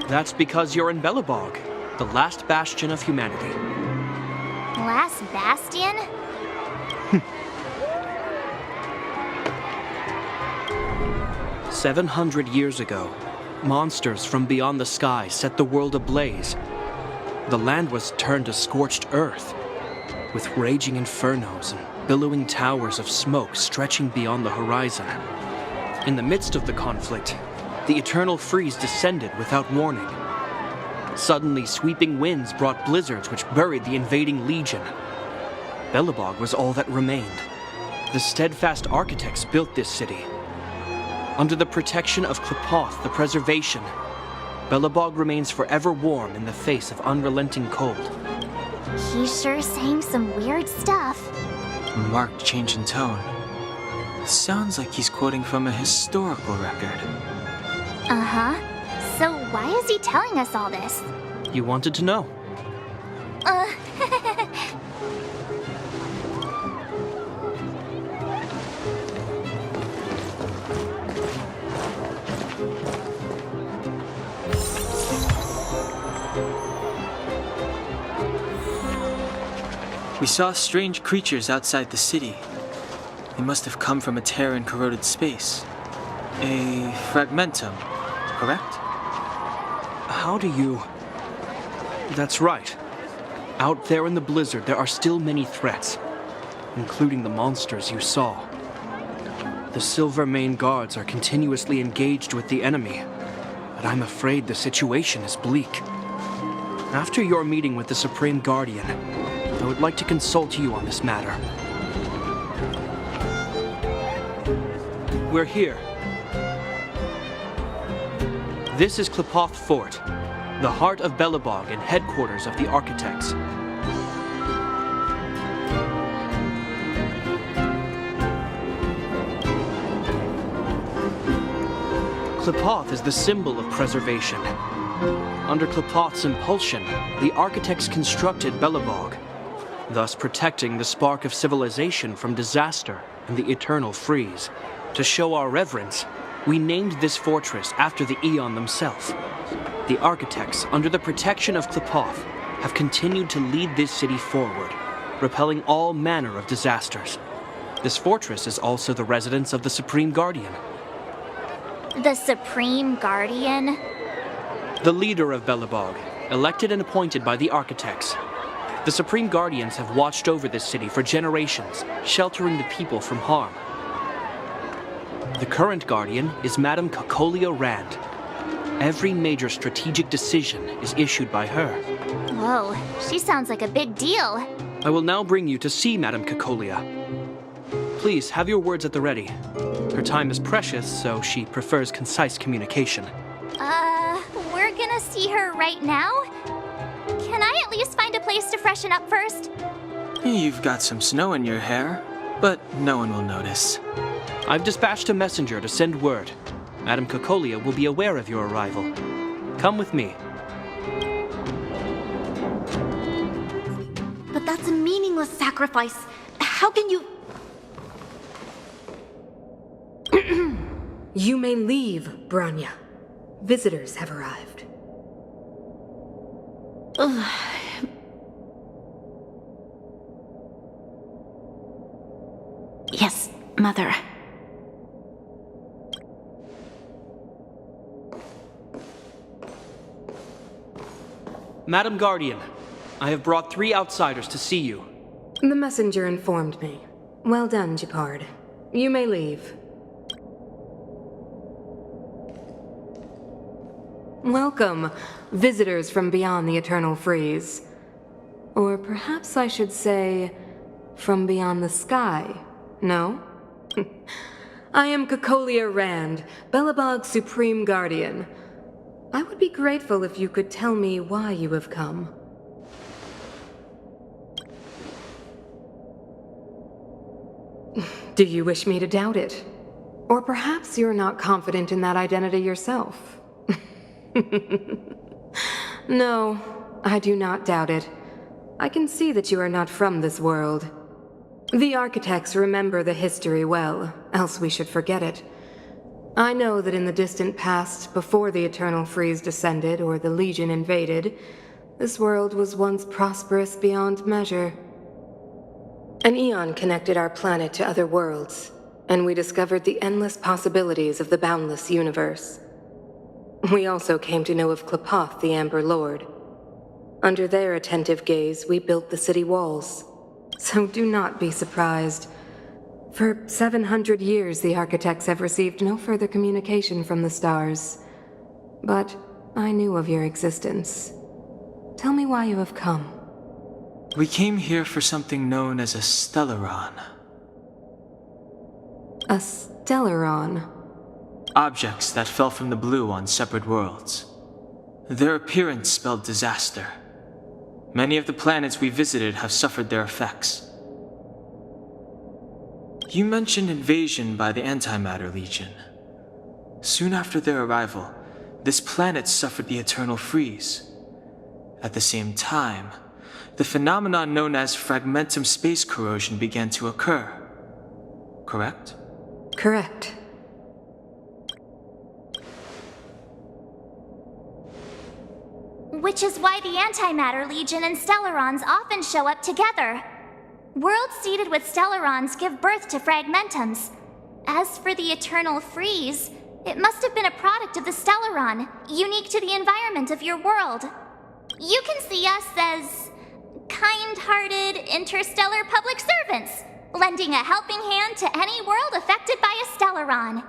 That's because you're in Belobog, the last bastion of humanity. Last bastion? 700 years ago, monsters from beyond the sky set the world ablaze. The land was turned to scorched earth, with raging infernos and billowing towers of smoke stretching beyond the horizon. In the midst of the conflict, the eternal freeze descended without warning. Suddenly, sweeping winds brought blizzards which buried the invading legion. Belobog was all that remained. The steadfast architects built this city. Under the protection of Klapoth, the preservation, Belobog remains forever warm in the face of unrelenting cold. He's sure saying some weird stuff. A marked change in tone. Sounds like he's quoting from a historical record. Uh-huh. So why is he telling us all this? You wanted to know. We saw strange creatures outside the city. They must have come from a Terran-corroded space. A fragmentum, correct? How do you... That's right. Out there in the blizzard, there are still many threats, including the monsters you saw. The Silver Mane Guards are continuously engaged with the enemy, but I'm afraid the situation is bleak. After your meeting with the Supreme Guardian, I would like to consult you on this matter. We're here. This is Klapoth Fort, the heart of Belobog and headquarters of the architects. Qlipoth is the symbol of preservation. Under Qlipoth's impulsion, the architects constructed Belobog, thus protecting the spark of civilization from disaster and the eternal freeze. To show our reverence, we named this fortress after the Aeon themselves. The architects, under the protection of Qlipoth, have continued to lead this city forward, repelling all manner of disasters. This fortress is also the residence of the Supreme Guardian. The Supreme Guardian? The leader of Belobog, elected and appointed by the architects. The Supreme Guardians have watched over this city for generations, sheltering the people from harm. The current Guardian is Madame Cocolia Rand. Every major strategic decision is issued by her. Whoa, she sounds like a big deal. I will now bring you to see Madame Cocolia. Please, have your words at the ready. Her time is precious, so she prefers concise communication. We're gonna see her right now? Can I at least find a place to freshen up first? You've got some snow in your hair, but no one will notice. I've dispatched a messenger to send word. Madame Cocolia will be aware of your arrival. Come with me. But that's a meaningless sacrifice. How can you... You may leave, Branya. Visitors have arrived. Yes, Mother. Madam Guardian, I have brought 3 outsiders to see you. The messenger informed me. Well done, Gepard. You may leave. Welcome, visitors from beyond the eternal freeze. Or perhaps I should say, from beyond the sky, no? I am Cocolia Rand, Belobog's Supreme Guardian. I would be grateful if you could tell me why you have come. Do you wish me to doubt it? Or perhaps you're not confident in that identity yourself? No, I do not doubt it. I can see that you are not from this world. The architects remember the history well, else we should forget it. I know that in the distant past, before the Eternal Freeze descended or the Legion invaded, this world was once prosperous beyond measure. An Aeon connected our planet to other worlds, and we discovered the endless possibilities of the boundless universe. We also came to know of Qlipoth, the Amber Lord. Under their attentive gaze, we built the city walls. So do not be surprised. For 700 years, the architects have received no further communication from the stars. But I knew of your existence. Tell me why you have come. We came here for something known as a Stellaron. A Stellaron? Objects that fell from the blue on separate worlds. Their appearance spelled disaster. Many of the planets we visited have suffered their effects. You mentioned invasion by the Antimatter Legion. Soon after their arrival, this planet suffered the Eternal Freeze. At the same time, the phenomenon known as fragmentum space corrosion began to occur. Correct? Correct. Which is why the Antimatter Legion and Stellarons often show up together. Worlds seeded with Stellarons give birth to fragmentums. As for the Eternal Freeze, it must have been a product of the Stellaron, unique to the environment of your world. You can see us as kind-hearted interstellar public servants, lending a helping hand to any world affected by a Stellaron.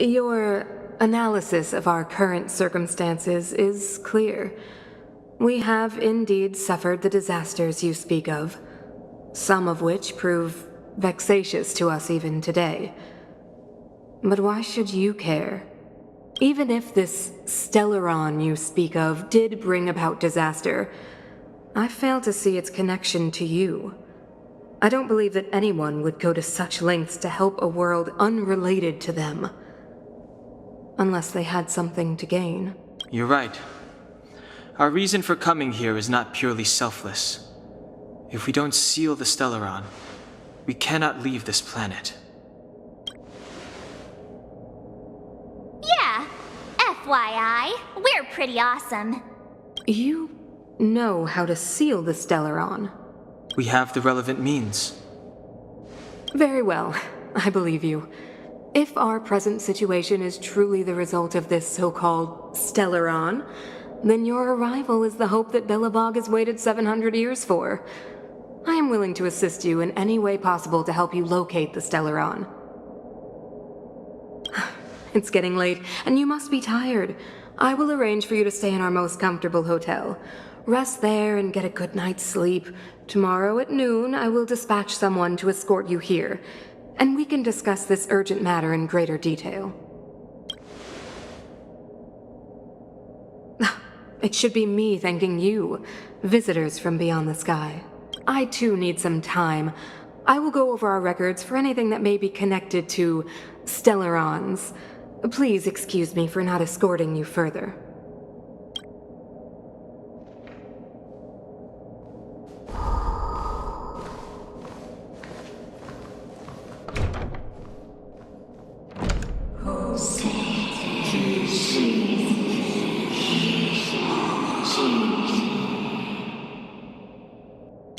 Your analysis of our current circumstances is clear. We have indeed suffered the disasters you speak of, some of which prove vexatious to us even today. But why should you care? Even if this Stellaron you speak of did bring about disaster, I fail to see its connection to you. I don't believe that anyone would go to such lengths to help a world unrelated to them. Unless they had something to gain. You're right. Our reason for coming here is not purely selfless. If we don't seal the Stellaron, we cannot leave this planet. Yeah, FYI, we're pretty awesome. You know how to seal the Stellaron. We have the relevant means. Very well, I believe you. If our present situation is truly the result of this so-called Stellaron, then your arrival is the hope that Belobog has waited 700 years for. I am willing to assist you in any way possible to help you locate the Stellaron. It's getting late, and you must be tired. I will arrange for you to stay in our most comfortable hotel. Rest there and get a good night's sleep. Tomorrow at noon, I will dispatch someone to escort you here, and we can discuss this urgent matter in greater detail. It should be me thanking you, visitors from beyond the sky. I too need some time. I will go over our records for anything that may be connected to Stellarons. Please excuse me for not escorting you further.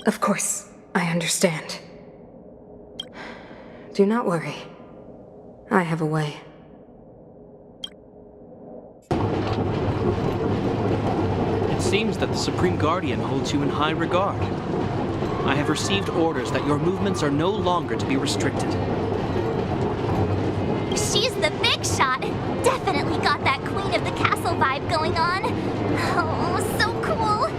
Of course, I understand. Do not worry. I have a way. It seems that the Supreme Guardian holds you in high regard. I have received orders that your movements are no longer to be restricted. She's the big shot. Definitely got that Queen of the Castle vibe going on. Oh, so cool.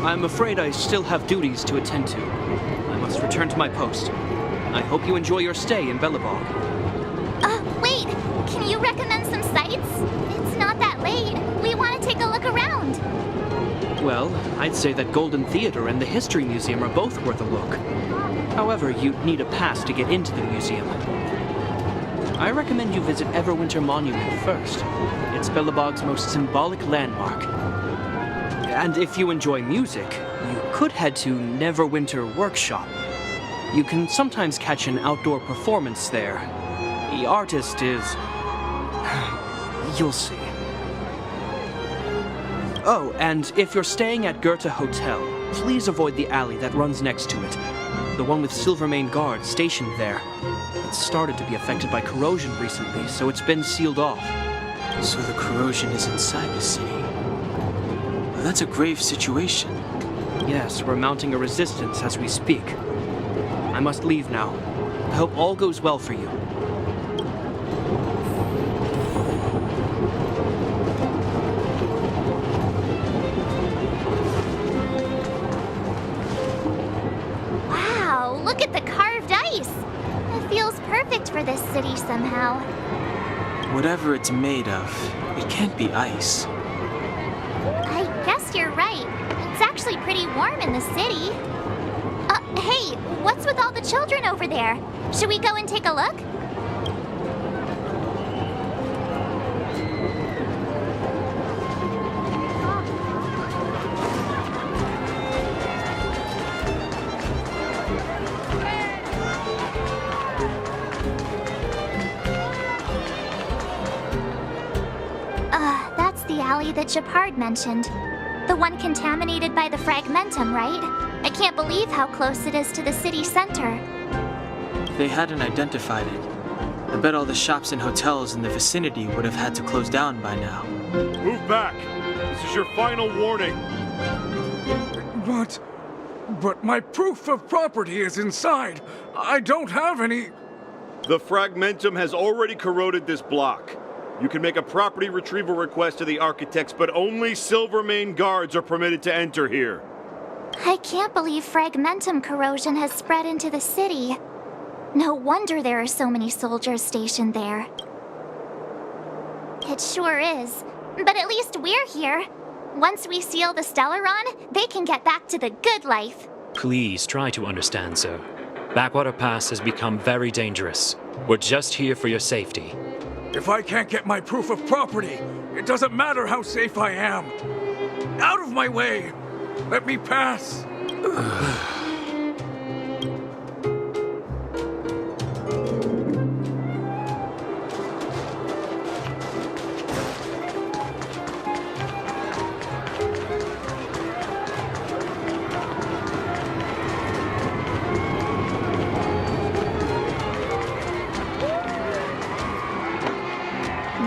I'm afraid I still have duties to attend to. I must return to my post. I hope you enjoy your stay in Belobog. Wait. Can you recommend some sites? It's not that late. We want to take a look around. Well, I'd say that Golden Theater and the History Museum are both worth a look. However, you'd need a pass to get into the museum. I recommend you visit Everwinter Monument first. It's Belobog's most symbolic landmark. And if you enjoy music, you could head to Neverwinter Workshop. You can sometimes catch an outdoor performance there. The artist is... you'll see. Oh, and if you're staying at Goethe Hotel, please avoid the alley that runs next to it. The one with Silvermane guards stationed there. It's started to be affected by corrosion recently, so it's been sealed off. So the corrosion is inside the city. Well, that's a grave situation. Yes, we're mounting a resistance as we speak. I must leave now. I hope all goes well for you. Wow, look at the carved ice. It feels perfect for this city somehow. Whatever it's made of, it can't be ice. I guess you're right. It's actually pretty warm in the city. Hey, what's with all the children over there? Should we go and take a look? That's the alley that Japard mentioned. The one contaminated by the fragmentum, right? I can't believe how close it is to the city center. They hadn't identified it. I bet all the shops and hotels in the vicinity would have had to close down by now. Move back! This is your final warning! But my proof of property is inside. I don't have any... The fragmentum has already corroded this block. You can make a property retrieval request to the architects, but only Silvermane guards are permitted to enter here. I can't believe fragmentum corrosion has spread into the city. No wonder there are so many soldiers stationed there. It sure is. But at least we're here. Once we seal the Stellaron, they can get back to the good life. Please try to understand, sir. Backwater Pass has become very dangerous. We're just here for your safety. If I can't get my proof of property, it doesn't matter how safe I am. Out of my way! Let me pass!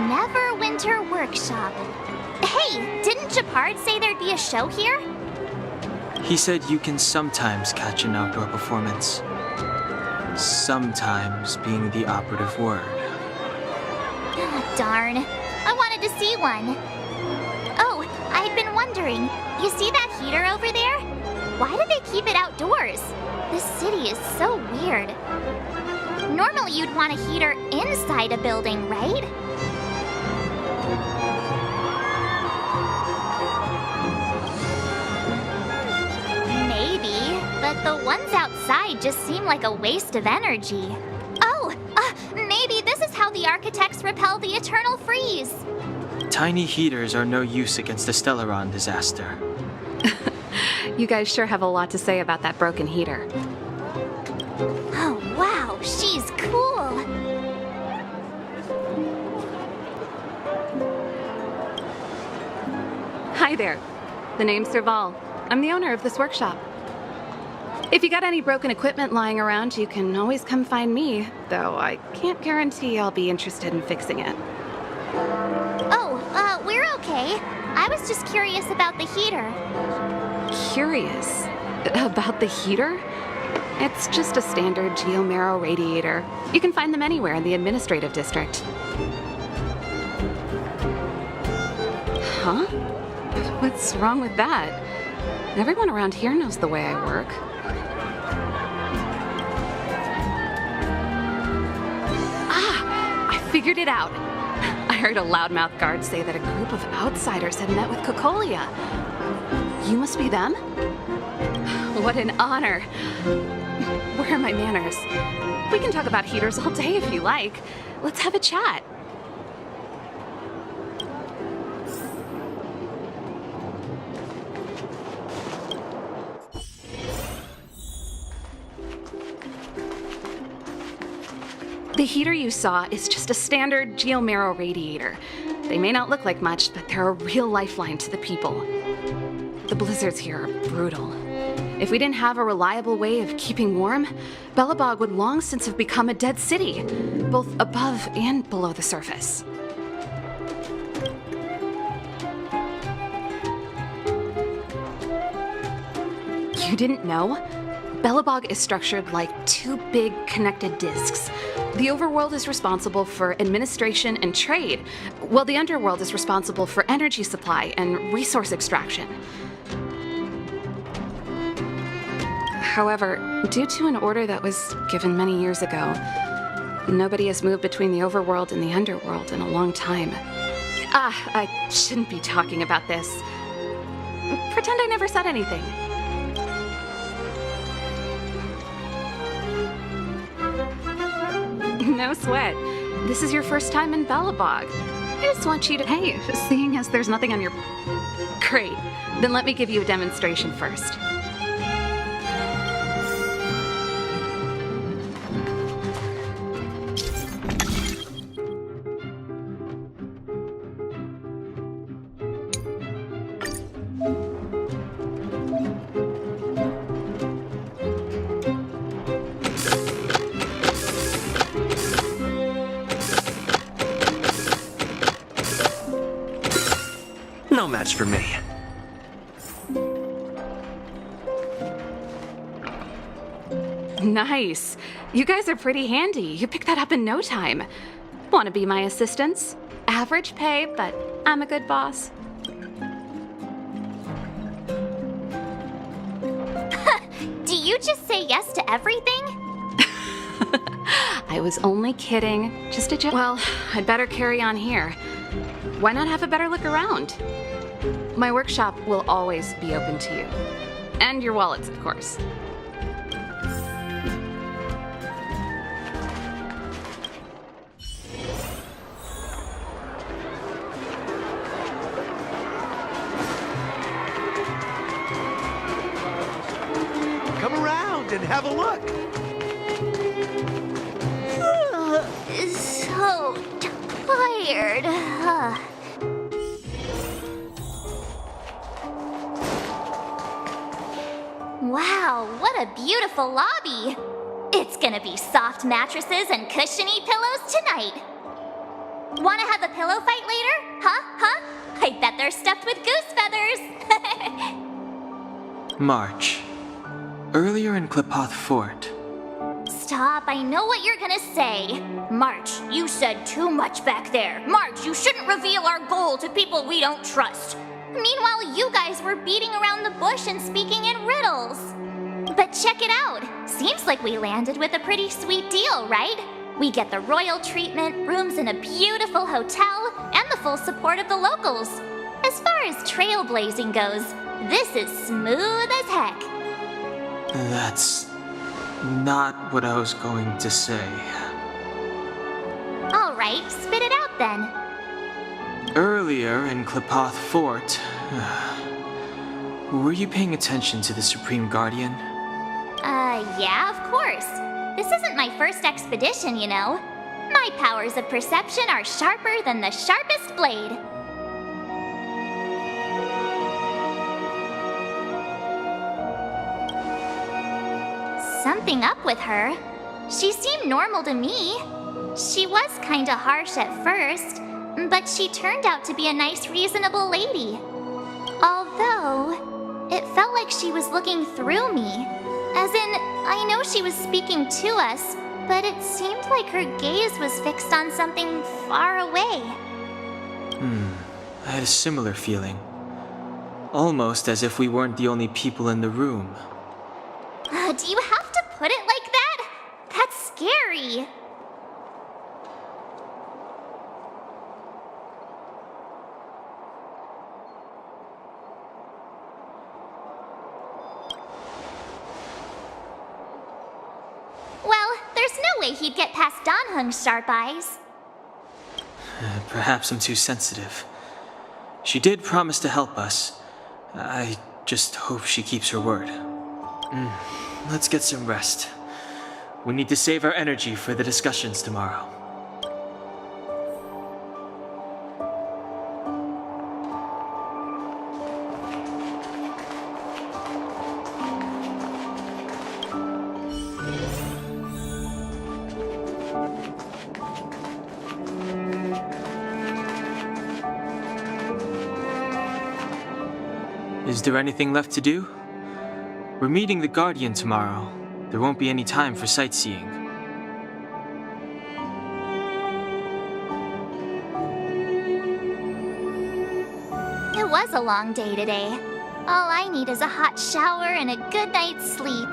Neverwinter Workshop. Hey, didn't Japard say there'd be a show here? He said you can sometimes catch an outdoor performance. Sometimes being the operative word. Ah, darn. I wanted to see one. Oh, I'd been wondering. You see that heater over there? Why do they keep it outdoors? This city is so weird. Normally you'd want a heater inside a building, right? Maybe, but the ones outside just seem like a waste of energy. Oh, maybe this is how the architects repel the eternal freeze. Tiny heaters are no use against the Stellaron disaster. You guys sure have a lot to say about that broken heater. Oh, wow, she's cool. Hi there. The name's Serval. I'm the owner of this workshop. If you got any broken equipment lying around, you can always come find me, though I can't guarantee I'll be interested in fixing it. Oh, we're okay. I was just curious about the heater. Curious? About the heater? It's just a standard geomarrow radiator. You can find them anywhere in the administrative district. Huh? What's wrong with that? Everyone around here knows the way I work. I figured it out. I heard a loudmouth guard say that a group of outsiders had met with Cocolia. You must be them? What an honor. Where are my manners? We can talk about heaters all day if you like. Let's have a chat. The heater you saw is just a standard geomarrow radiator. They may not look like much, but they're a real lifeline to the people. The blizzards here are brutal. If we didn't have a reliable way of keeping warm, Belobog would long since have become a dead city, both above and below the surface. You didn't know? Belobog is structured like two big connected disks. The overworld is responsible for administration and trade, while the underworld is responsible for energy supply and resource extraction. However, due to an order that was given many years ago, nobody has moved between the overworld and the underworld in a long time. I shouldn't be talking about this. Pretend I never said anything. No sweat. This is your first time in Belobog. I just want you to... Hey, seeing as there's nothing on your... Great. Then let me give you a demonstration first. No match for me. Nice. You guys are pretty handy. You picked that up in no time. Want to be my assistants? Average pay, but I'm a good boss. Do you just say yes to everything? I was only kidding. Just a joke. Well, I'd better carry on here. Why not have a better look around? My workshop will always be open to you. And your wallets, of course. Come around and have a look. So tired. Wow, what a beautiful lobby. It's gonna be soft mattresses and cushiony pillows tonight. Wanna have a pillow fight later? Huh? I bet they're stuffed with goose feathers. March. Earlier in Klipoth Fort. Stop, I know what you're gonna say. March, you said too much back there. March, you shouldn't reveal our goal to people we don't trust. Meanwhile, you guys were beating around the bush and speaking in riddles. But check it out. Seems like we landed with a pretty sweet deal, right? We get the royal treatment, rooms in a beautiful hotel, and the full support of the locals. As far as trailblazing goes, this is smooth as heck. That's not what I was going to say. All right, spit it out then. Earlier in Klipoth Fort, were you paying attention to the Supreme Guardian? Yeah, of course. This isn't my first expedition, you know. My powers of perception are sharper than the sharpest blade. Something up with her. She seemed normal to me. She was kinda harsh at first, but she turned out to be a nice, reasonable lady. Although, it felt like she was looking through me. As in, I know she was speaking to us, but it seemed like her gaze was fixed on something far away. I had a similar feeling. Almost as if we weren't the only people in the room. Do you have to put it like that? That's scary. Well, there's no way he'd get past Danhung's sharp eyes. Perhaps I'm too sensitive. She did promise to help us. I just hope she keeps her word. Let's get some rest. We need to save our energy for the discussions tomorrow. Is there anything left to do? We're meeting the Guardian tomorrow. There won't be any time for sightseeing. It was a long day today. All I need is a hot shower and a good night's sleep.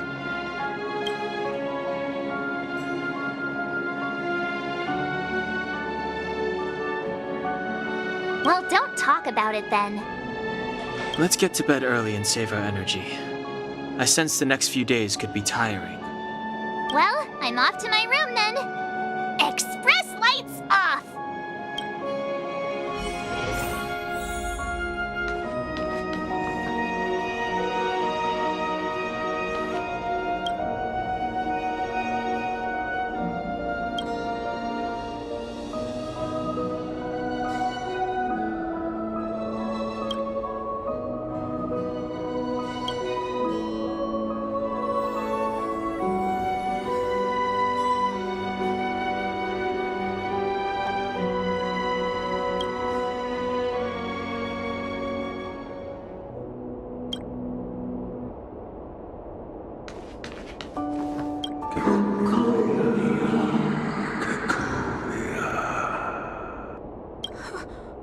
Well, don't talk about it then. Let's get to bed early and save our energy. I sense the next few days could be tiring. Well, I'm off to my room then. Express lights off!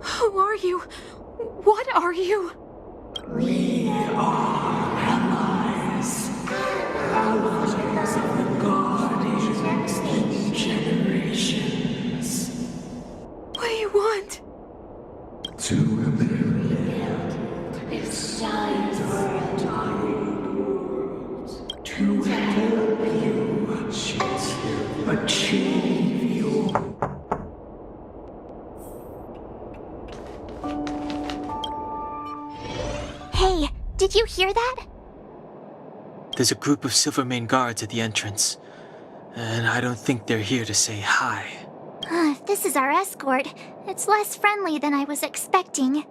Who are you? What are you? We are allies. Allies of the Guardians in generations. What do you want? To rebuild its giant world. to help you achieve your... Hey, did you hear that? There's a group of Silvermane guards at the entrance, and I don't think they're here to say hi. If this is our escort, it's less friendly than I was expecting.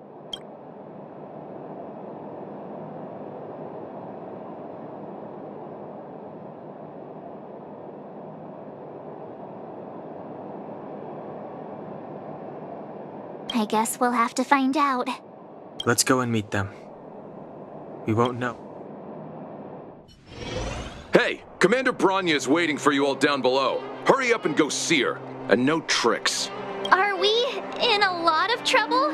I guess we'll have to find out. Let's go and meet them. We won't know. Hey, Commander Bronya is waiting for you all down below. Hurry up and go see her. And no tricks. Are we in a lot of trouble?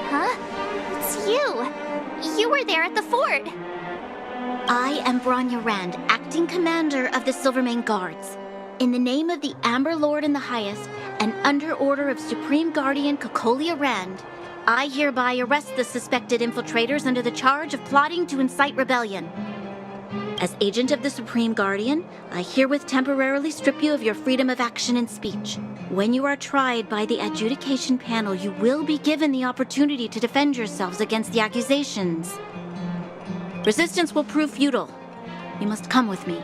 Huh? It's you. You were there at the fort. I am Bronya Rand, acting commander of the Silvermane Guards. In the name of the Amber Lord in the Highest, and under order of Supreme Guardian Kokolia Rand, I hereby arrest the suspected infiltrators under the charge of plotting to incite rebellion. As agent of the Supreme Guardian, I herewith temporarily strip you of your freedom of action and speech. When you are tried by the adjudication panel, you will be given the opportunity to defend yourselves against the accusations. Resistance will prove futile. You must come with me.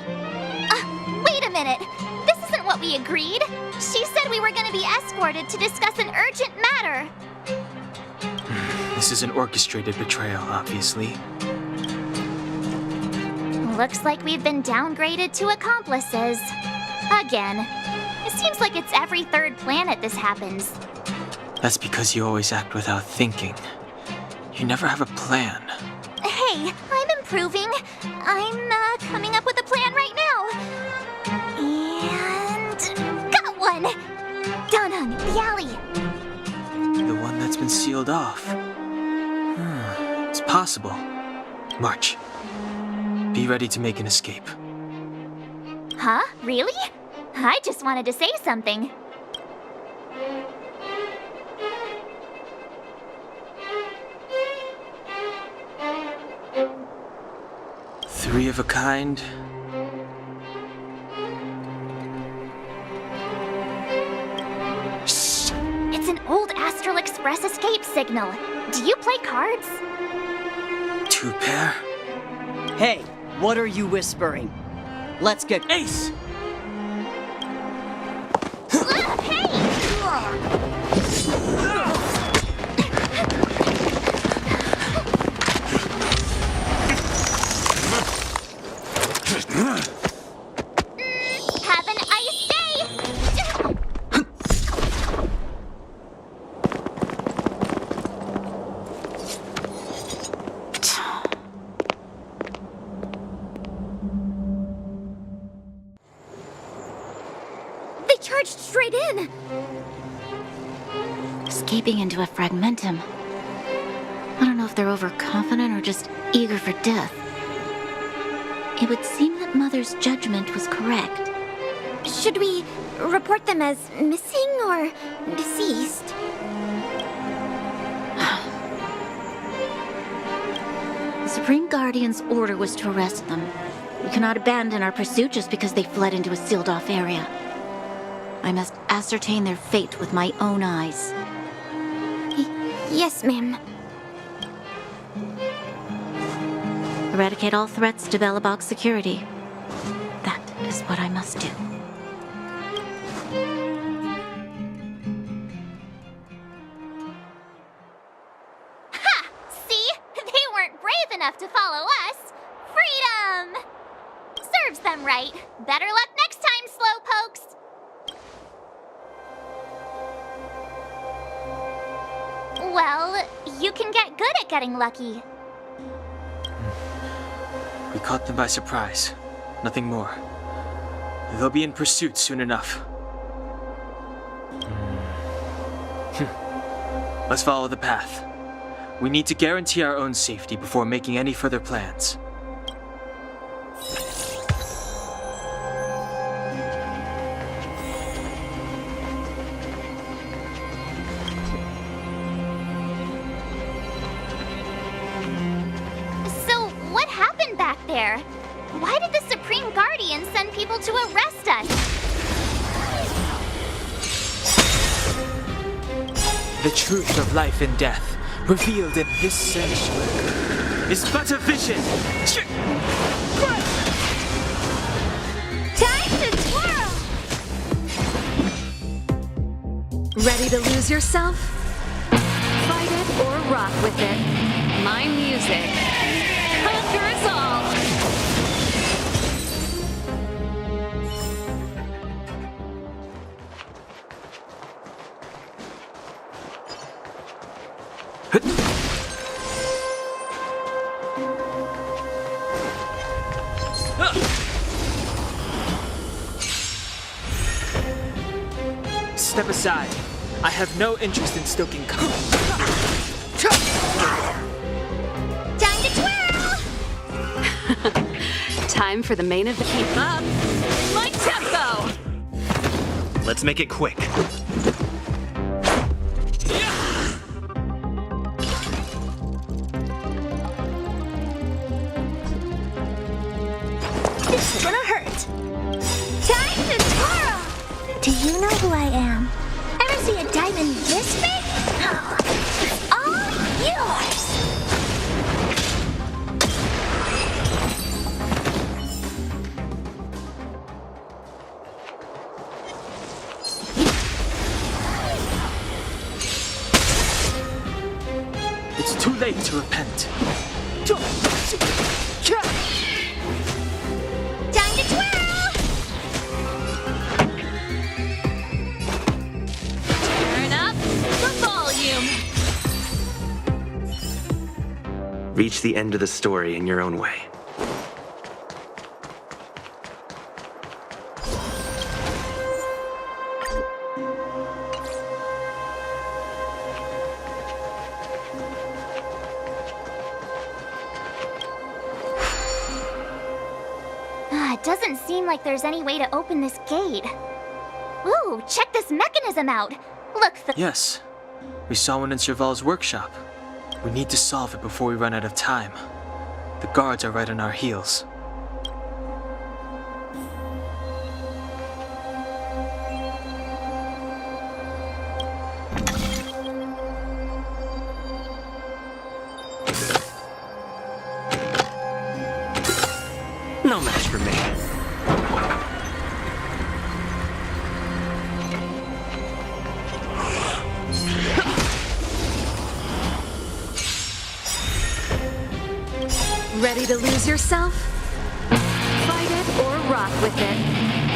Wait a minute. This isn't what we agreed. She said we were going to be escorted to discuss an urgent matter. This is an orchestrated betrayal, obviously. Looks like we've been downgraded to accomplices. Again. It seems like it's every third planet this happens. That's because you always act without thinking. You never have a plan. Hey, I'm improving. I'm coming up with a plan right now. And... got one! Down the alley. The one that's been sealed off. It's possible. March. Be ready to make an escape. Huh? Really? I just wanted to say something. Three of a kind. Shh! It's an old Astral Express escape signal. Do you play cards? Two pair? Hey, what are you whispering? Let's get... Ace! Have an ice day! They charged straight in! Escaping into a fragmentum. I don't know if they're overconfident or just eager for death. It would seem that Mother's judgment was correct. Should we report them as missing or deceased? The Supreme Guardian's order was to arrest them. We cannot abandon our pursuit just because they fled into a sealed-off area. I must ascertain their fate with my own eyes. Yes, ma'am. Eradicate all threats to Belobog's security. That is what I must do. Ha! See? They weren't brave enough to follow us. Freedom! Serves them right. Better luck next time, slowpokes. Well, you can get good at getting lucky. We caught them by surprise. Nothing more. They'll be in pursuit soon enough. Let's follow the path. We need to guarantee our own safety before making any further plans. Why did the Supreme Guardian send people to arrest us? The truth of life and death, revealed in this sanctuary, is but a vision. Time to twirl! Ready to lose yourself? Fight it or rock with it. My music conquers all. Step aside. I have no interest in stoking Time to twirl! Time for the main event. Keep up. My tempo! Let's make it quick. This is gonna hurt. Time to twirl! Do you know who I am? Ever see a diamond this big? It's all yours! It's too late to repent. Time to twirl! Turn up the volume. Reach the end of the story in your own way. It doesn't seem like there's any way to open this gate. Ooh, check this mechanism out. Look, Yes. We saw one in Serval's workshop. We need to solve it before we run out of time. The guards are right on our heels. No match for me. Ready to lose yourself? Fight it or rock with it.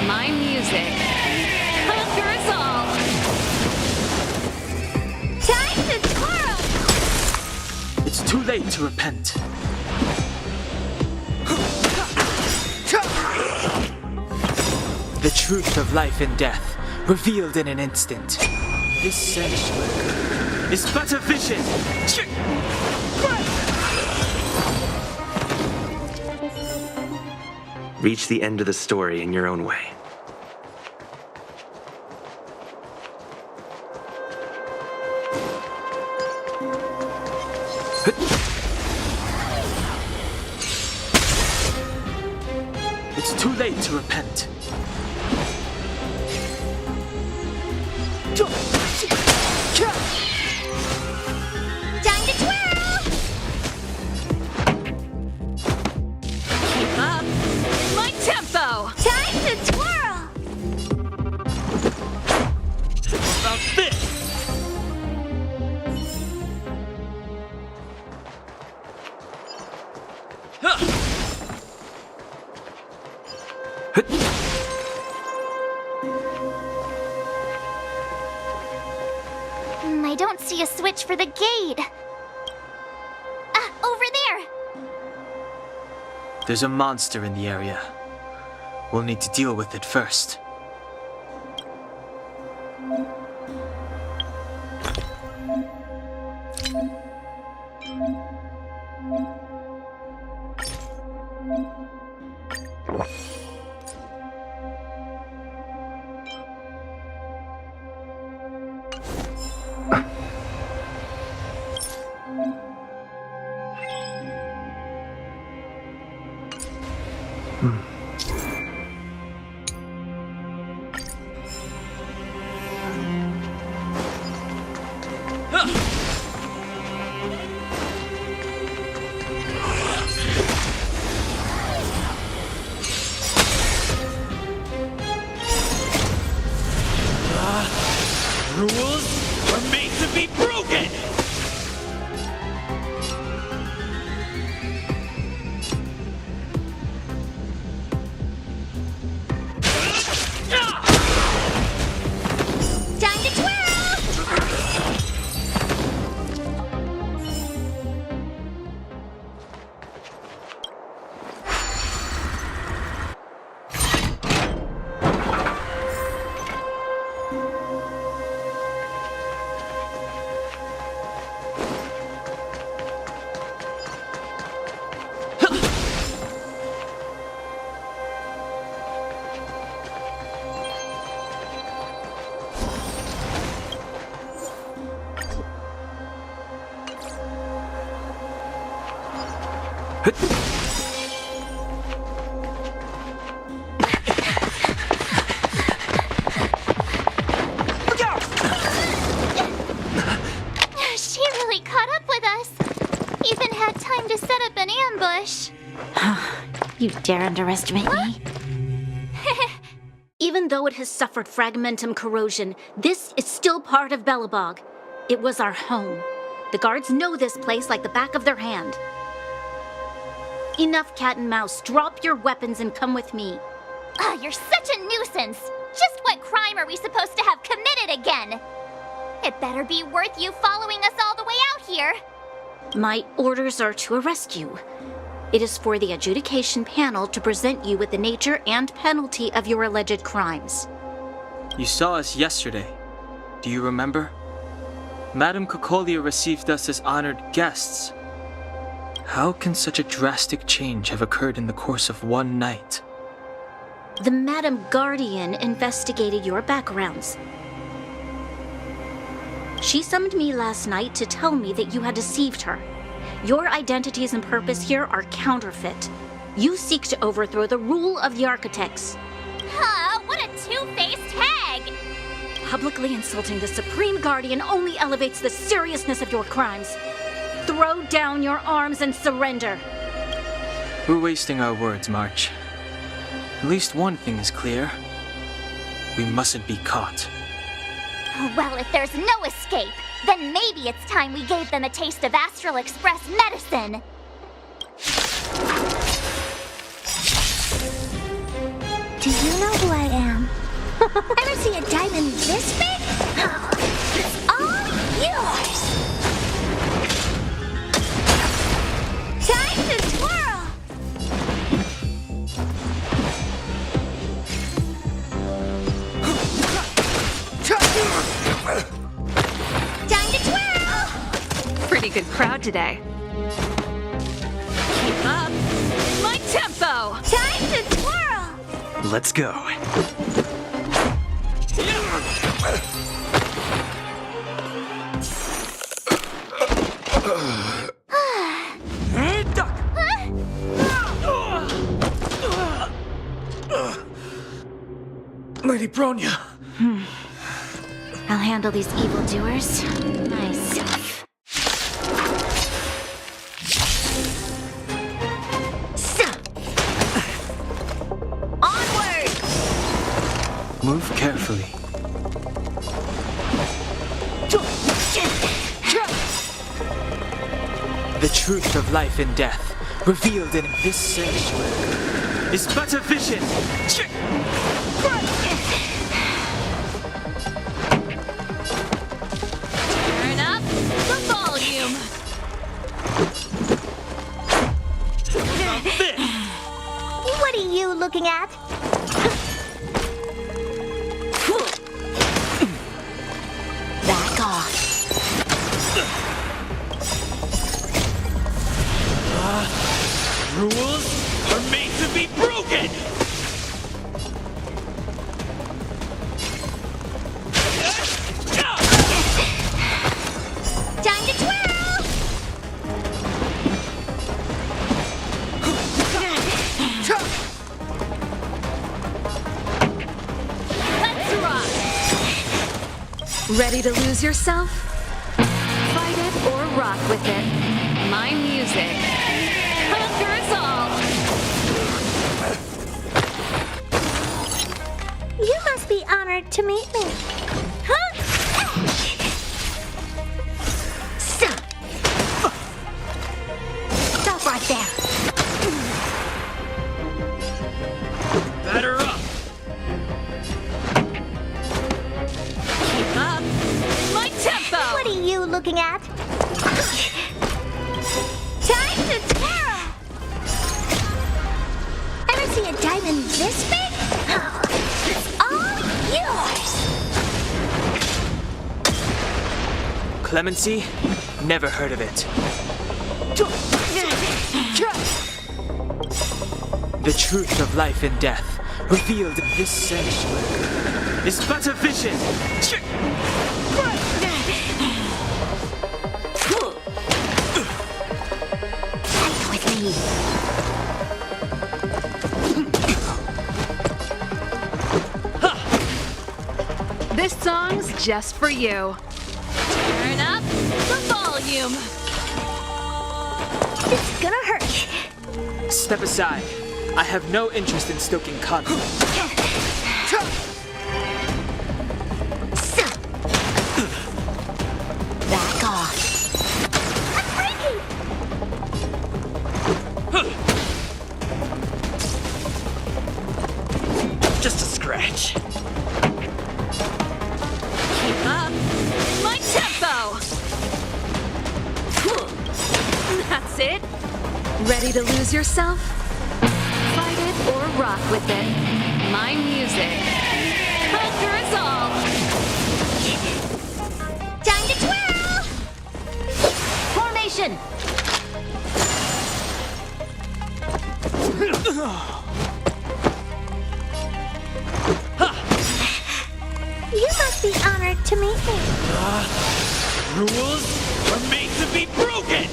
My music conquers all. time to twirl! It's too late to repent. The truth of life and death, revealed in an instant. This sanctuary is but a vision. Reach the end of the story in your own way. It's too late to repent. Time to twirl! Keep up my tempo. Time to twirl! About this! I don't see a switch for the gate. Over there! There's a monster in the area. We'll need to deal with it first. She really caught up with us. Even had time to set up an ambush. You dare underestimate me? Even though it has suffered fragmentum corrosion, this is still part of Belobog. It was our home. The guards know this place like the back of their hand. Enough cat and mouse. Drop your weapons and come with me. You're such a nuisance. Just what crime are we supposed to have committed again? It better be worth you following us all the way out here. My orders are to arrest you. It is for the adjudication panel to present you with the nature and penalty of your alleged crimes. You saw us yesterday. Do you remember? Madame Cocolia received us as honored guests. How can such a drastic change have occurred in the course of one night? The Madam Guardian investigated your backgrounds. She summoned me last night to tell me that you had deceived her. Your identities and purpose here are counterfeit. You seek to overthrow the rule of the architects. What a two-faced hag! Publicly insulting the Supreme Guardian only elevates the seriousness of your crimes. Throw down your arms and surrender. We're wasting our words, March. At least one thing is clear. We mustn't be caught. Well, if there's no escape, then maybe it's time we gave them a taste of Astral Express medicine. Do you know who I am? Ever see a diamond this big? It's all yours! Time to twirl! Time to twirl! Pretty good crowd today. Keep up. My tempo! Time to twirl! Let's go. Lady Bronya. I'll handle these evildoers myself. Onward! Move carefully. The truth of life and death, revealed in this sanctuary, is but a vision. Turn up the volume. What are you looking at? Back off. Rules are made to be broken! Time to twirl! Let's rock. Ready to lose yourself? Fight it or rock with it. My music. Conquer us all. You must be honored to meet me. Huh? Stop right there. Batter up! Keep up. My tempo. What are you looking at? Time to twirl! Ever see a diamond this big? It's all yours! Clemency? Never heard of it. The truth of life and death, revealed in this sanctuary, is but a vision. Fight with me. me. This song's just for you. Turn up the volume. It's gonna hurt. Step aside. I have no interest in stoking conflict. Back off. Just a scratch. Keep up my tempo. That's it. Ready to lose yourself? Fight it or rock with it. My music. Conquer us all. Time to twirl! Formation! You must be honored to meet me. Rules are made to be broken!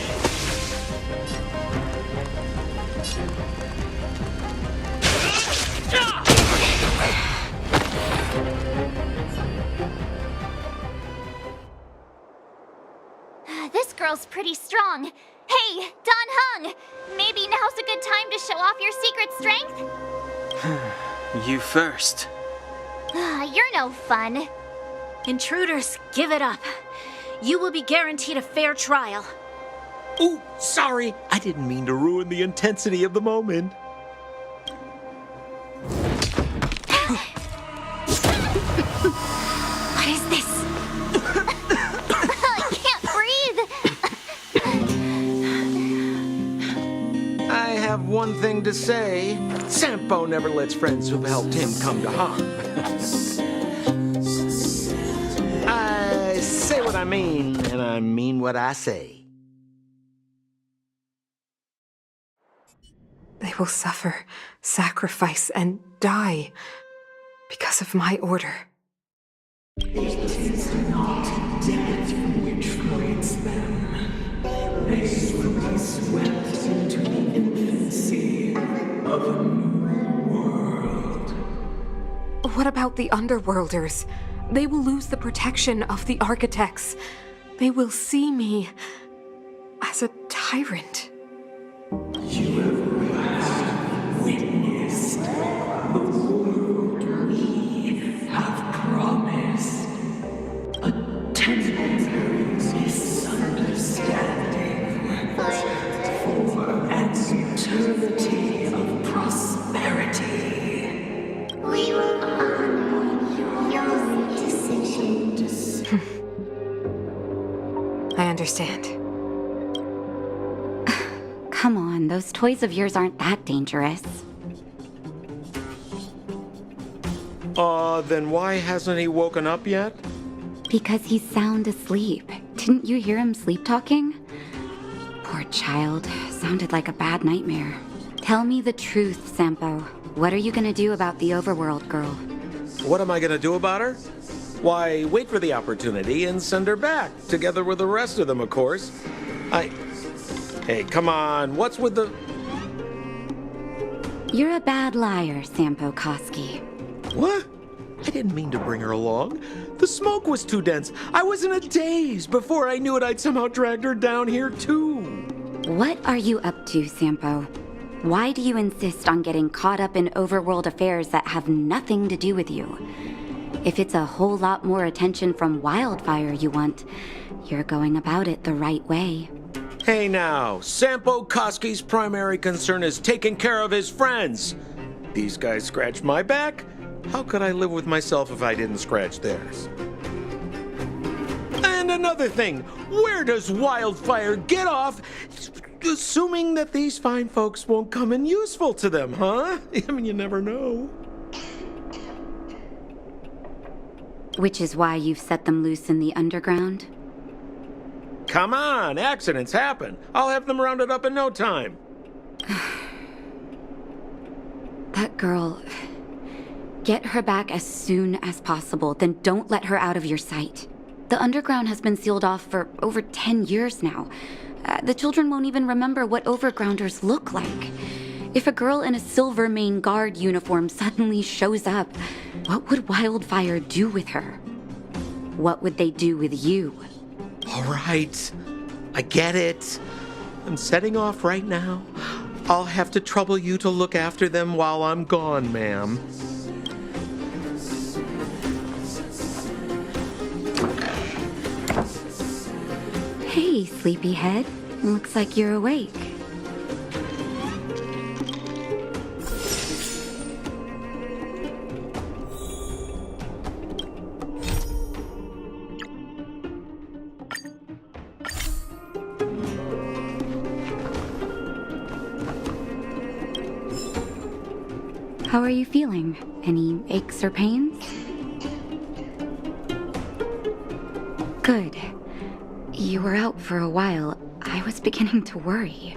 This girl's pretty strong. Hey, Don Hung! Maybe now's a good time to show off your secret strength? You first. You're no fun. Intruders, give it up. You will be guaranteed a fair trial. Ooh, sorry. I didn't mean to ruin the intensity of the moment. What is this? I can't breathe. I have one thing to say. Sampo never lets friends who've helped him come to harm. I say what I mean, and I mean what I say. They will suffer, sacrifice, and die because of my order. It is not death which creates them. They will be swept into the infancy of a new world. What about the Underworlders? They will lose the protection of the Architects. They will see me as a tyrant. You have witnessed the world we have promised. A temporary misunderstanding for an eternity of prosperity. We will honor your decision. I understand. Come on, those toys of yours aren't that dangerous. Then why hasn't he woken up yet? Because he's sound asleep. Didn't you hear him sleep talking? Poor child. Sounded like a bad nightmare. Tell me the truth, Sampo. What are you gonna do about the overworld girl? What am I gonna do about her? Why, wait for the opportunity and send her back, together with the rest of them, of course. Hey, come on, what's with the... You're a bad liar, Sampo Koski. What? I didn't mean to bring her along. The smoke was too dense. I was in a daze. Before I knew it, I'd somehow dragged her down here, too. What are you up to, Sampo? Why do you insist on getting caught up in overworld affairs that have nothing to do with you? If it's a whole lot more attention from Wildfire you want, you're going about it the right way. Hey now, Sampo Koski's primary concern is taking care of his friends. These guys scratched my back. How could I live with myself if I didn't scratch theirs? And another thing, where does Wildfire get off assuming that these fine folks won't come in useful to them, huh? I mean, you never know. Which is why you've set them loose in the underground? Come on, accidents happen. I'll have them rounded up in no time. That girl... Get her back as soon as possible, then don't let her out of your sight. The underground has been sealed off for over 10 years now. The children won't even remember what overgrounders look like. If a girl in a Silvermane Guard uniform suddenly shows up, what would Wildfire do with her? What would they do with you? All right. I get it. I'm setting off right now. I'll have to trouble you to look after them while I'm gone, ma'am. Hey, sleepyhead. Looks like you're awake. How are you feeling? Any aches or pains? Good. You were out for a while. I was beginning to worry.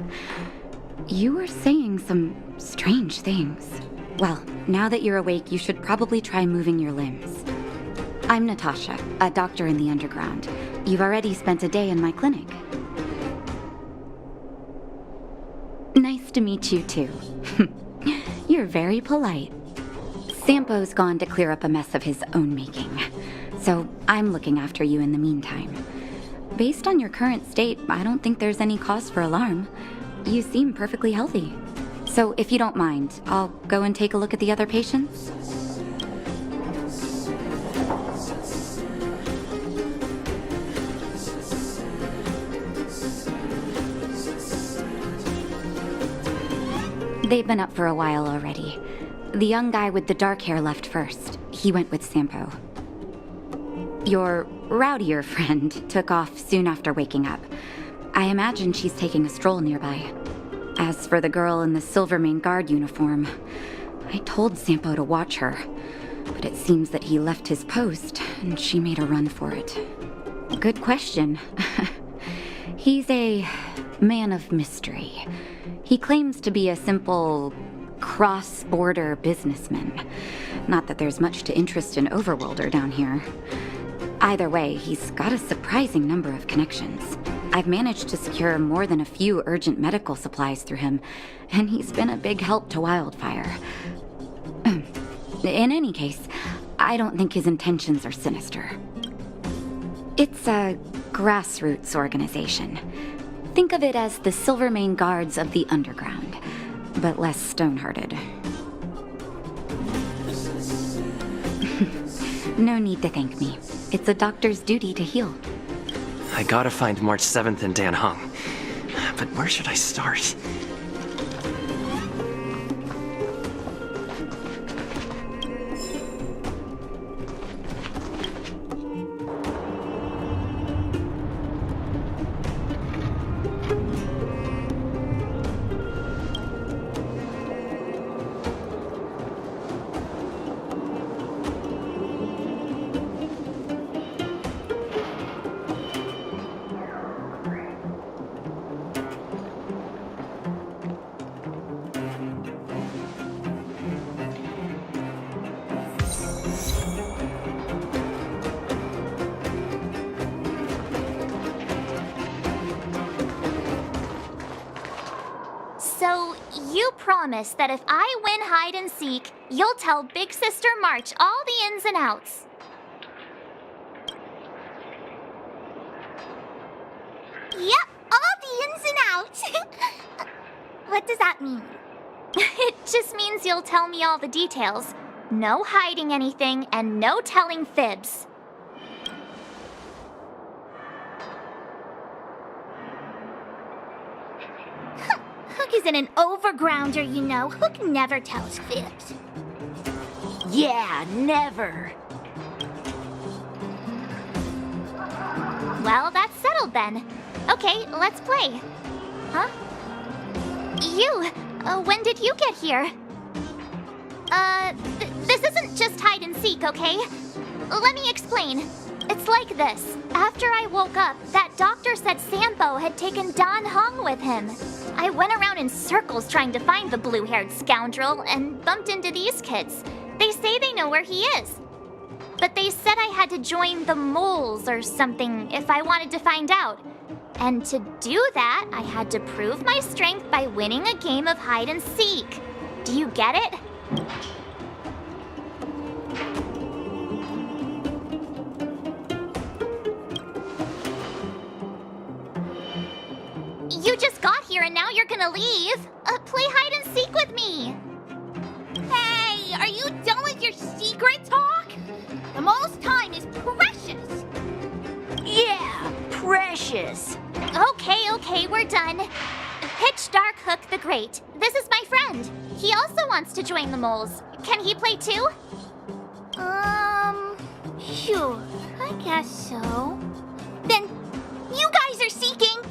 You were saying some strange things. Well, now that you're awake, you should probably try moving your limbs. I'm Natasha, a doctor in the underground. You've already spent a day in my clinic. Nice to meet you, too. You're very polite. Sampo's gone to clear up a mess of his own making, so I'm looking after you in the meantime. Based on your current state, I don't think there's any cause for alarm. You seem perfectly healthy. So if you don't mind, I'll go and take a look at the other patients. They've been up for a while already. The young guy with the dark hair left first. He went with Sampo. Your rowdier friend took off soon after waking up. I imagine she's taking a stroll nearby. As for the girl in the Silvermane Guard uniform, I told Sampo to watch her, but it seems that he left his post and she made a run for it. Good question. He's a man of mystery. He claims to be a simple cross-border businessman. Not that there's much to interest an overworlder down here. Either way, he's got a surprising number of connections. I've managed to secure more than a few urgent medical supplies through him, and he's been a big help to Wildfire. In any case, I don't think his intentions are sinister. It's a grassroots organization. Think of it as the Silvermane Guards of the Underground, but less stone-hearted. No need to thank me. It's a doctor's duty to heal. I gotta find March 7th in Dan Hung. But where should I start? So, you promise that if I win hide and seek, you'll tell Big Sister March all the ins and outs. Yep, all the ins and outs. What does that mean? It just means you'll tell me all the details. No hiding anything and no telling fibs. Hook isn't an overgrounder, you know. Hook never tells fibs. Yeah, never. Well, that's settled then. Okay, let's play. Huh? You, when did you get here? This isn't just hide and seek, okay? Let me explain. It's like this. After I woke up, that doctor said Sampo had taken Dan Hung with him. I went around in circles trying to find the blue-haired scoundrel and bumped into these kids. They say they know where he is. But they said I had to join the moles or something if I wanted to find out. And to do that, I had to prove my strength by winning a game of hide and seek. Do you get it? You just got here and now you're gonna leave. Play hide and seek with me. Hey, are you done with your secret talk? The mole's time is precious. Yeah, precious. Okay, we're done. Pitch Dark Hook the Great. This is my friend. He also wants to join the moles. Can he play too? Sure, I guess so. Then, you guys are seeking.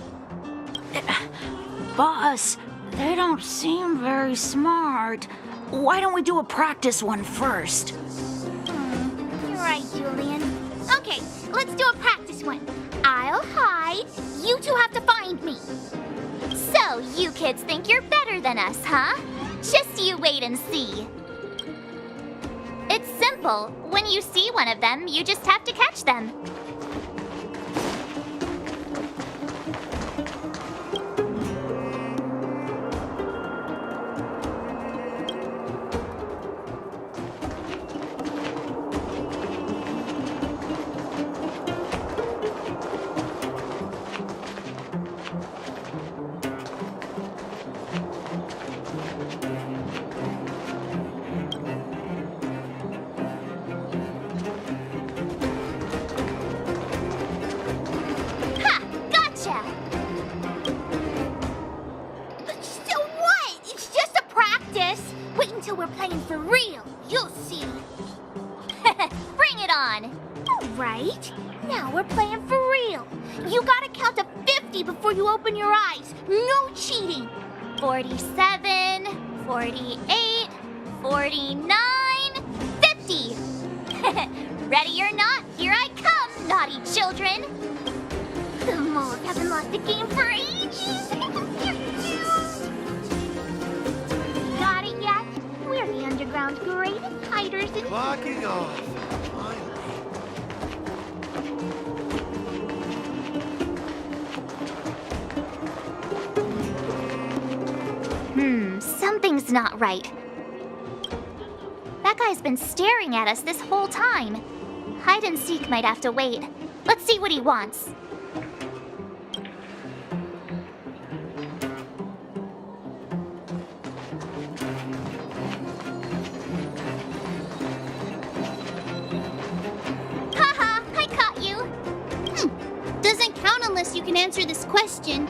Boss, they don't seem very smart. Why don't we do a practice one first? You're right, Julian. Okay, let's do a practice one. I'll hide. You two have to find me. So, you kids think you're better than us, huh? Just you wait and see. It's simple. When you see one of them, you just have to catch them. Right? Now we're playing for real. You gotta count to 50 before you open your eyes. No cheating. 47, 48, 49, 50. Ready or not, here I come, naughty children. The moles haven't lost a game for ages. Got it yet? We're the underground's greatest hiders in... Clocking off. Something's not right. That guy's been staring at us this whole time. Hide and seek might have to wait. Let's see what he wants. Haha, I caught you. Doesn't count unless you can answer this question.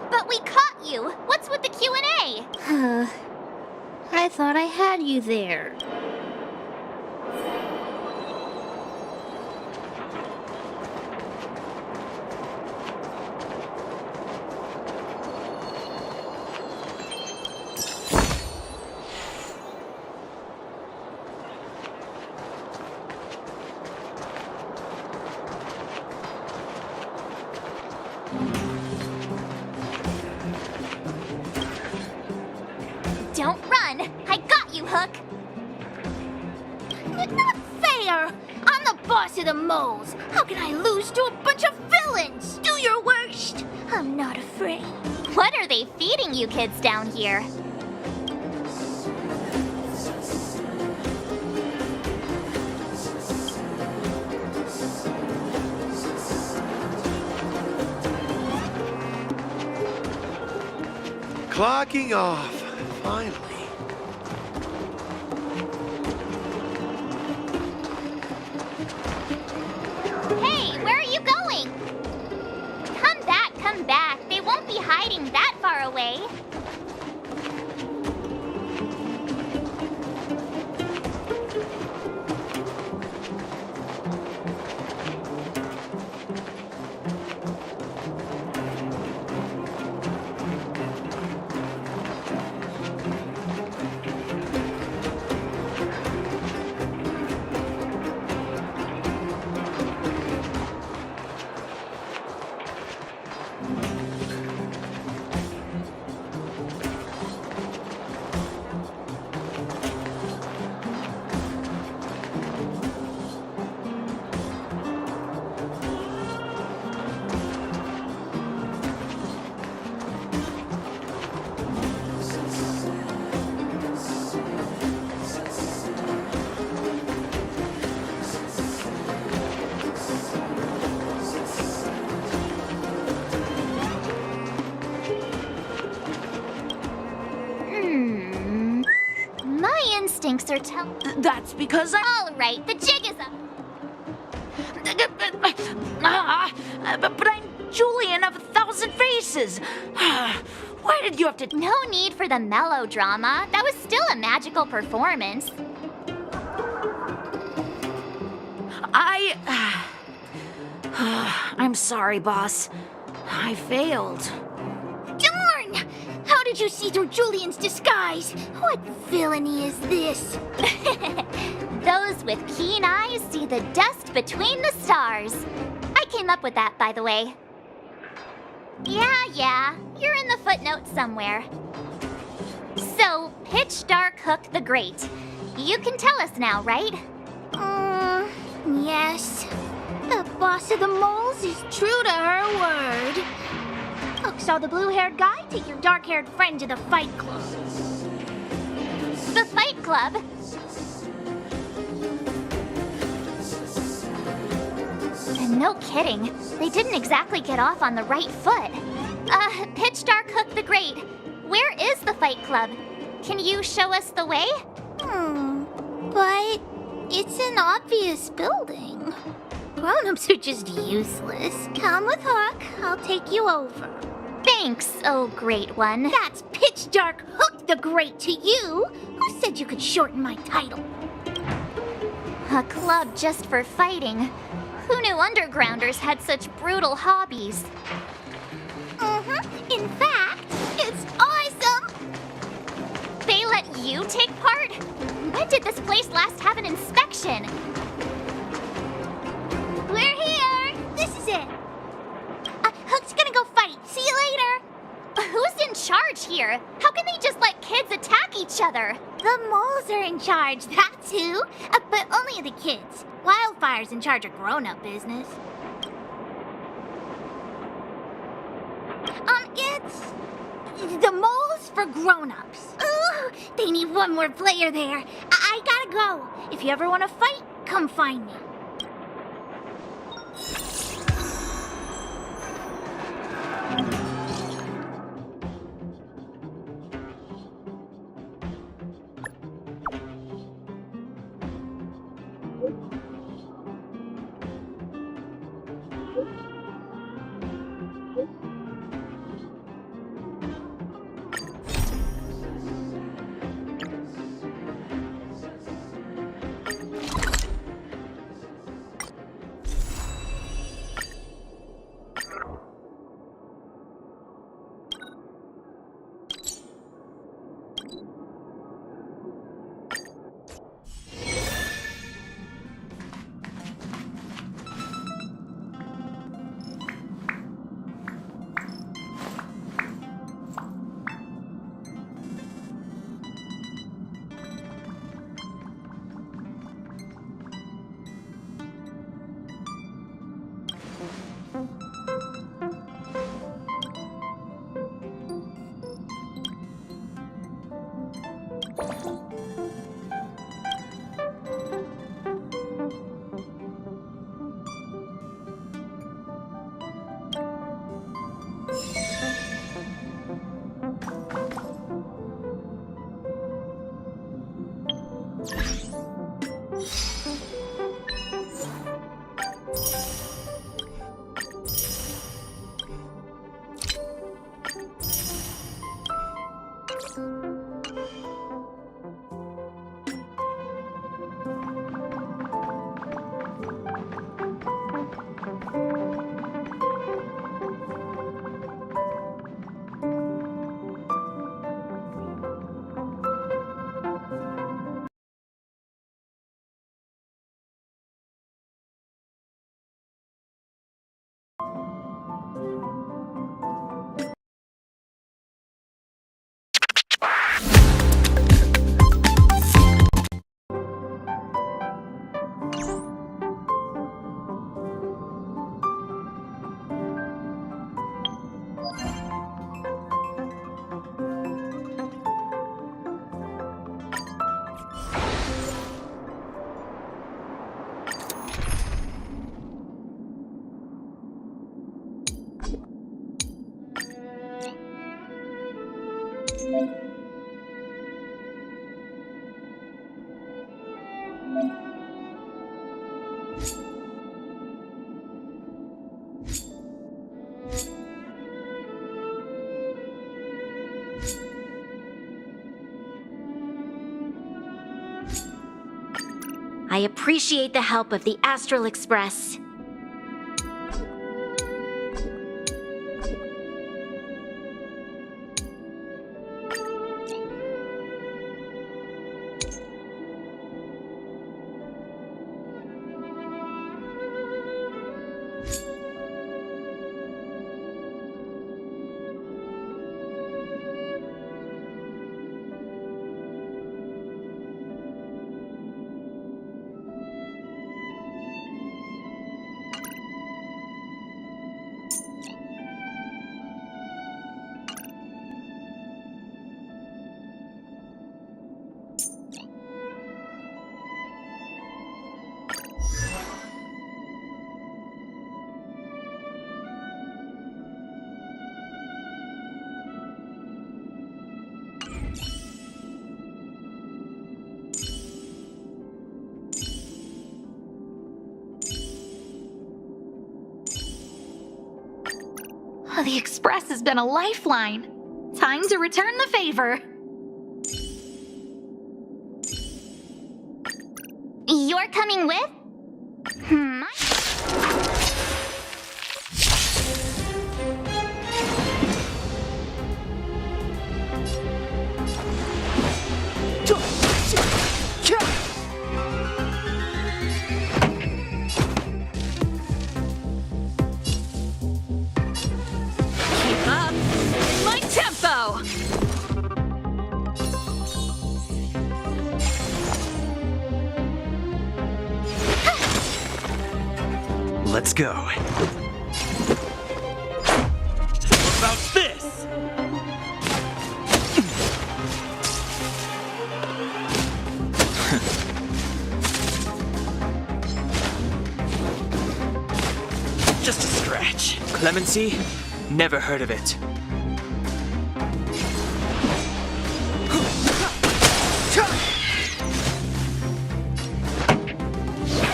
But we caught you. What's with the Q&A? I thought I had you there. Don't run! I got you, Hook! It's not fair! I'm the boss of the moles! How can I lose to a bunch of villains? Do your worst! I'm not afraid. What are they feeding you kids down here? Clocking off. Finally. Hey, where are you going? Come back. They won't be hiding that far away. thinks are That's because I... All right, the jig is up. But I'm Julian of 1,000 Faces. Why did you have to... No need for the melodrama. That was still a magical performance. I'm sorry, boss. I failed. Darn! How did you see through Julian's disguise? What villainy is this? Those with keen eyes see the dust between the stars. I came up with that, by the way. Yeah, you're in the footnote somewhere. So, Pitch Dark Hook the Great. You can tell us now, right? Yes. The boss of the moles is true to her word. Hook saw the blue-haired guy take your dark-haired friend to the Fight Club. The Fight Club? And no kidding, they didn't exactly get off on the right foot. Pitch Dark Hook the Great, where is the Fight Club? Can you show us the way? But it's an obvious building. Grown-ups are just useless. Come with Hook, I'll take you over. Thanks, oh great one. That's Pitch Dark Hook the Great to you. Who said you could shorten my title? A club just for fighting. Who knew undergrounders had such brutal hobbies? In fact, it's awesome! They let you take part? When did this place last have an inspection? We're here! This is it! Hook's gonna go fight. See you later! Who's in charge here? How can they just let kids attack each other? The moles are in charge, that's who. But only the kids. Wildfire's in charge of grown-up business. It's the moles for grown-ups. Ooh, they need one more player there. I gotta go. If you ever want to fight, come find me. I appreciate the help of the Astral Express. The Express has been a lifeline. Time to return the favor. You're coming with? Let's go. What about this? Just a scratch. Clemency? Never heard of it.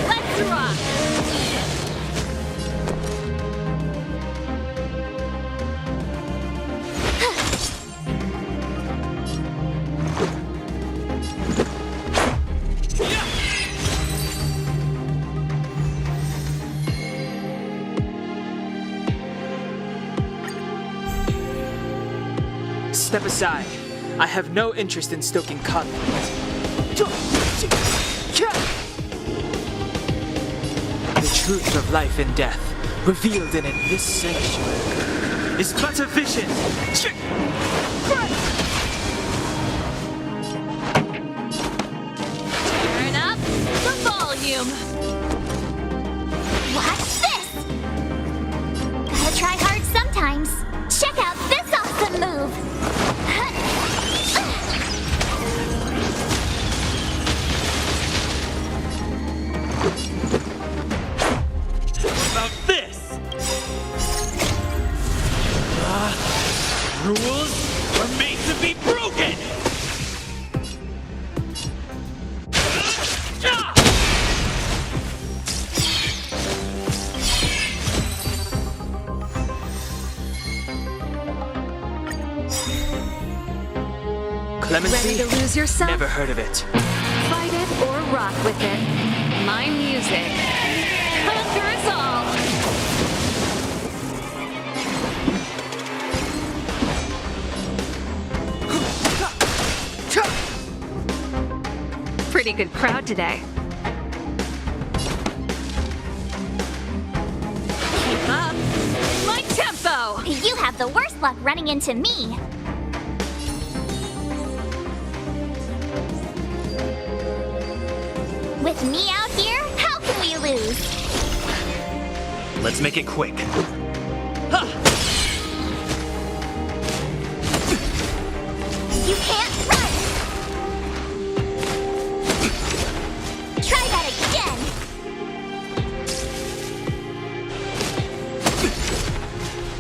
Let's rock! Step aside. I have no interest in stoking conflict. The truth of life and death, revealed in this sanctuary, is but a vision. Turn up the volume. Watch this! Gotta try hard sometimes. Check out this awesome move! What about this? Rules are made to be broken! Clemency? Ready to lose yourself? Never heard of it. Fight it or rock with it. My music. Conquer us all! Pretty good crowd today. Keep up my tempo! You have the worst luck running into me. With me out here, how can we lose? Let's make it quick. You can't run! Try that again!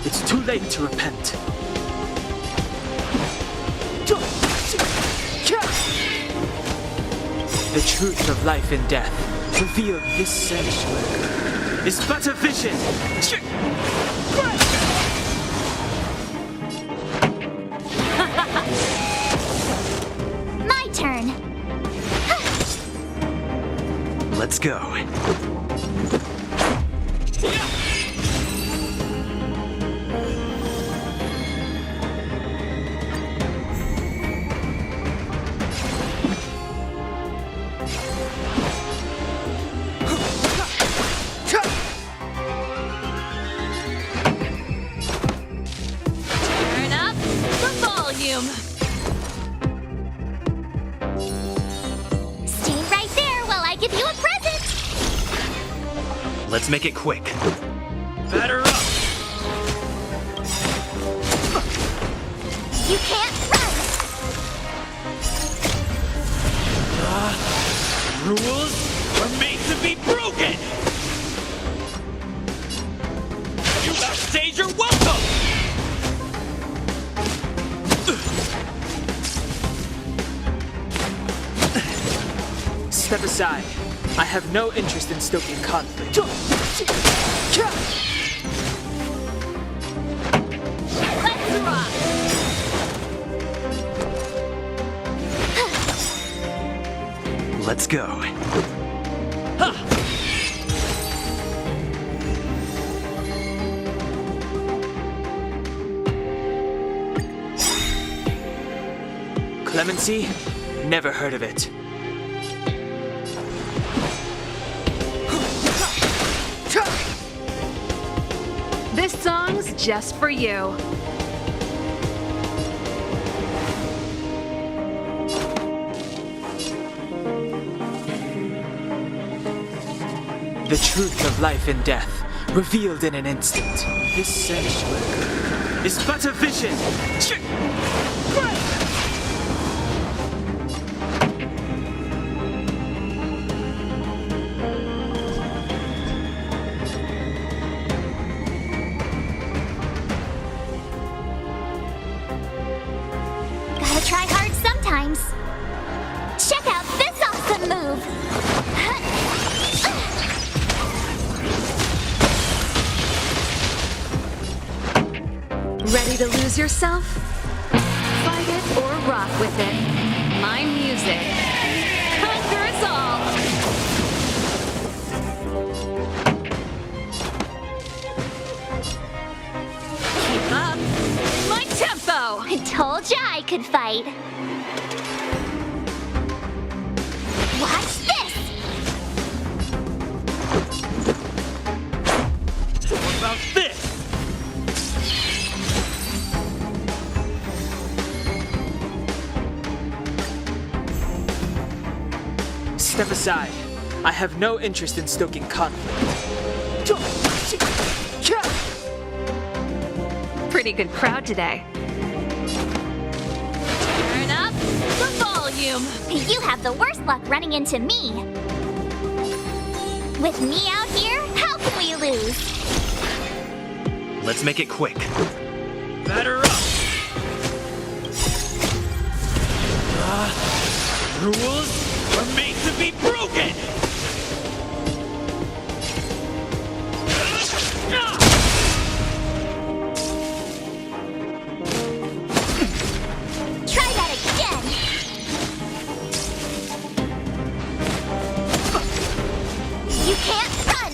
It's too late to repent. The truth of life and death, revealed this sanctuary, is but a vision. My turn. Let's go. Turn up the volume. Stay right there while I give you a present. Let's make it quick. Batter up! You can't run. Rules are made to be broken! You backstage are welcome! Step aside. I have no interest in stoking conflict. Let's rock. Let's go. Clemency? Never heard of it. This song's just for you. The truth of life and death, revealed in an instant. This sanctuary is but a vision. Gotta try hard sometimes. Check out this awesome move. Ready to lose yourself? Fight it or rock with it. My music. Conquer us all! Keep up my tempo! I told ya I could fight. Watch this! What about this? Step aside. I have no interest in stoking conflict. Pretty good crowd today. Turn up the volume. You have the worst luck running into me. With me out here, how can we lose? Let's make it quick. Batter up! Rules are made to be broken! Try that again. You can't run.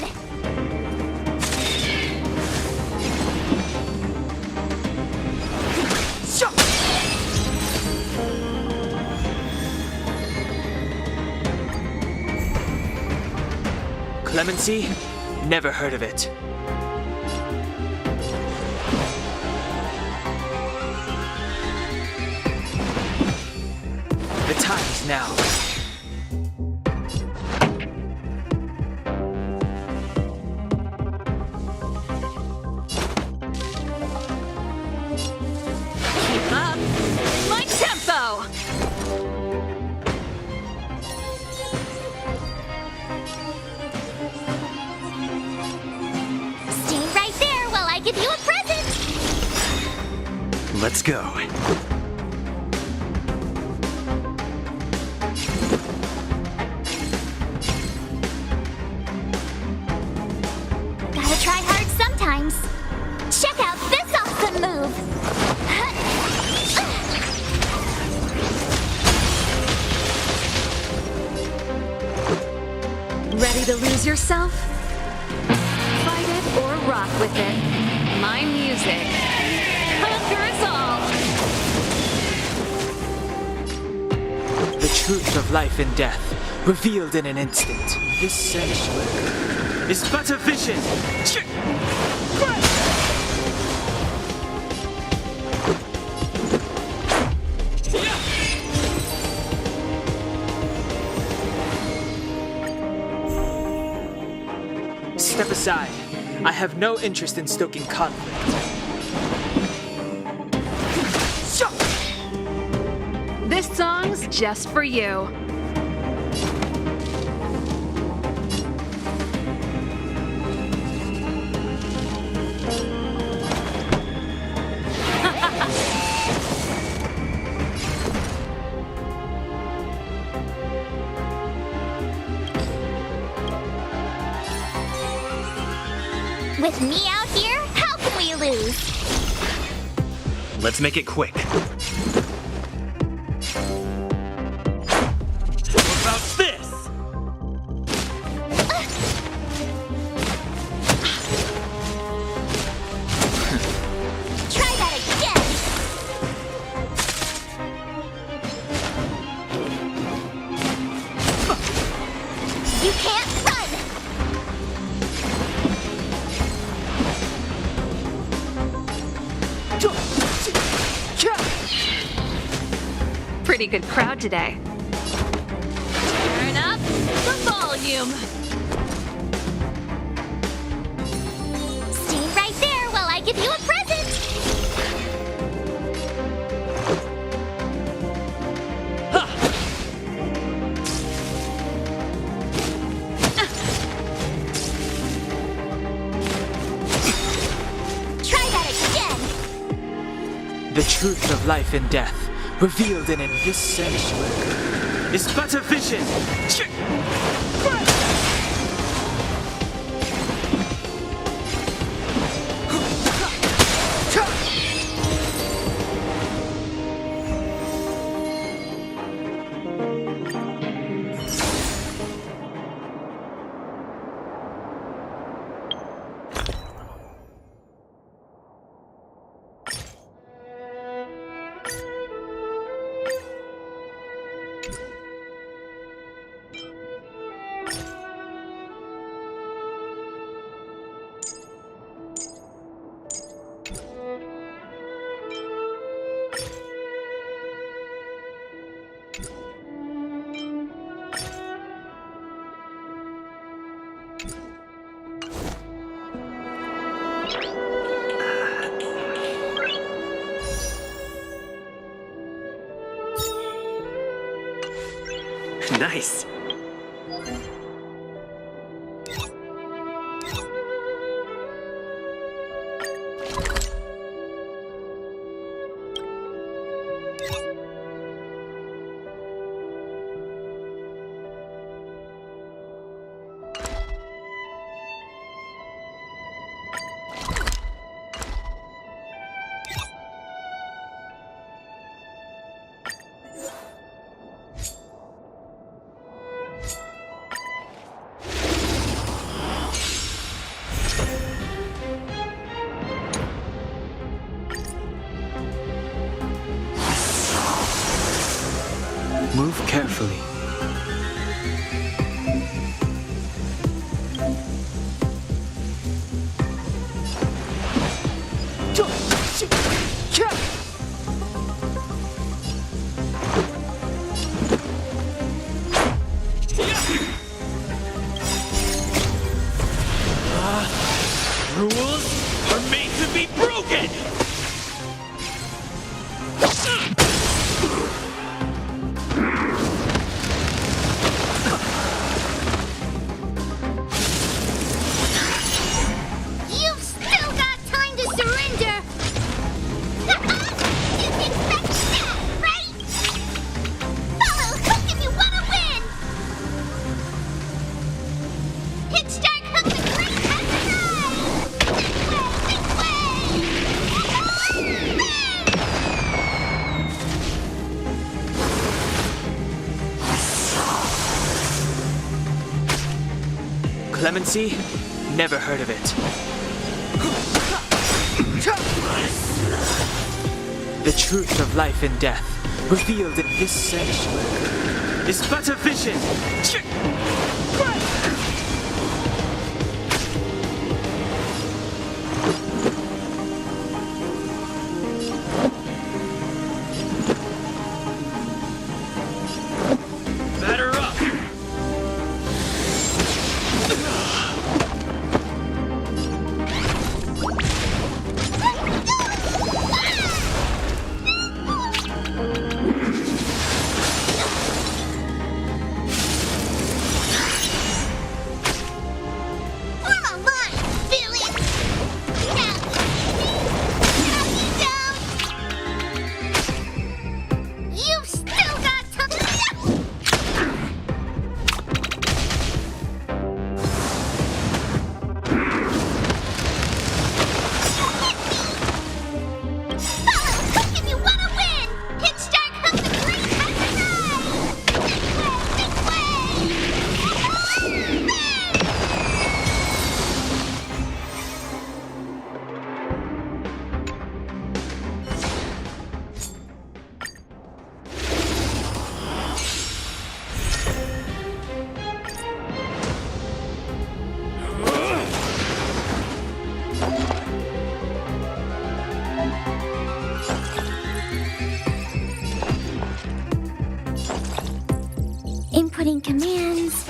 Clemency? Never heard of it. The time is now. Keep up my tempo! Stay right there while I give you a present. Let's go. Gotta try hard sometimes. Check out this awesome move. Ready to lose yourself? Fight it or rock with it. My music conquers all. The truth of life and death, revealed in an instant. This sensual is but a vision. Step aside. I have no interest in stoking conflict. This song's just for you. With me out here, how can we lose? Let's make it quick. What about this? Try that again. You can't run. Pretty good crowd today. Turn up the volume. Stay right there while I give you a present. Try that again. The truth of life and death, revealed in this sensual is but a vision. Nice. Move carefully. Rules are made to be broken! Clemency? Never heard of it. The truth of life and death, revealed in this sanctuary, is but a vision. Batter up! Form a line, villain! You've still got if you want to win! Pitch Dark comes a great time to ride! Big way! Inputting commands.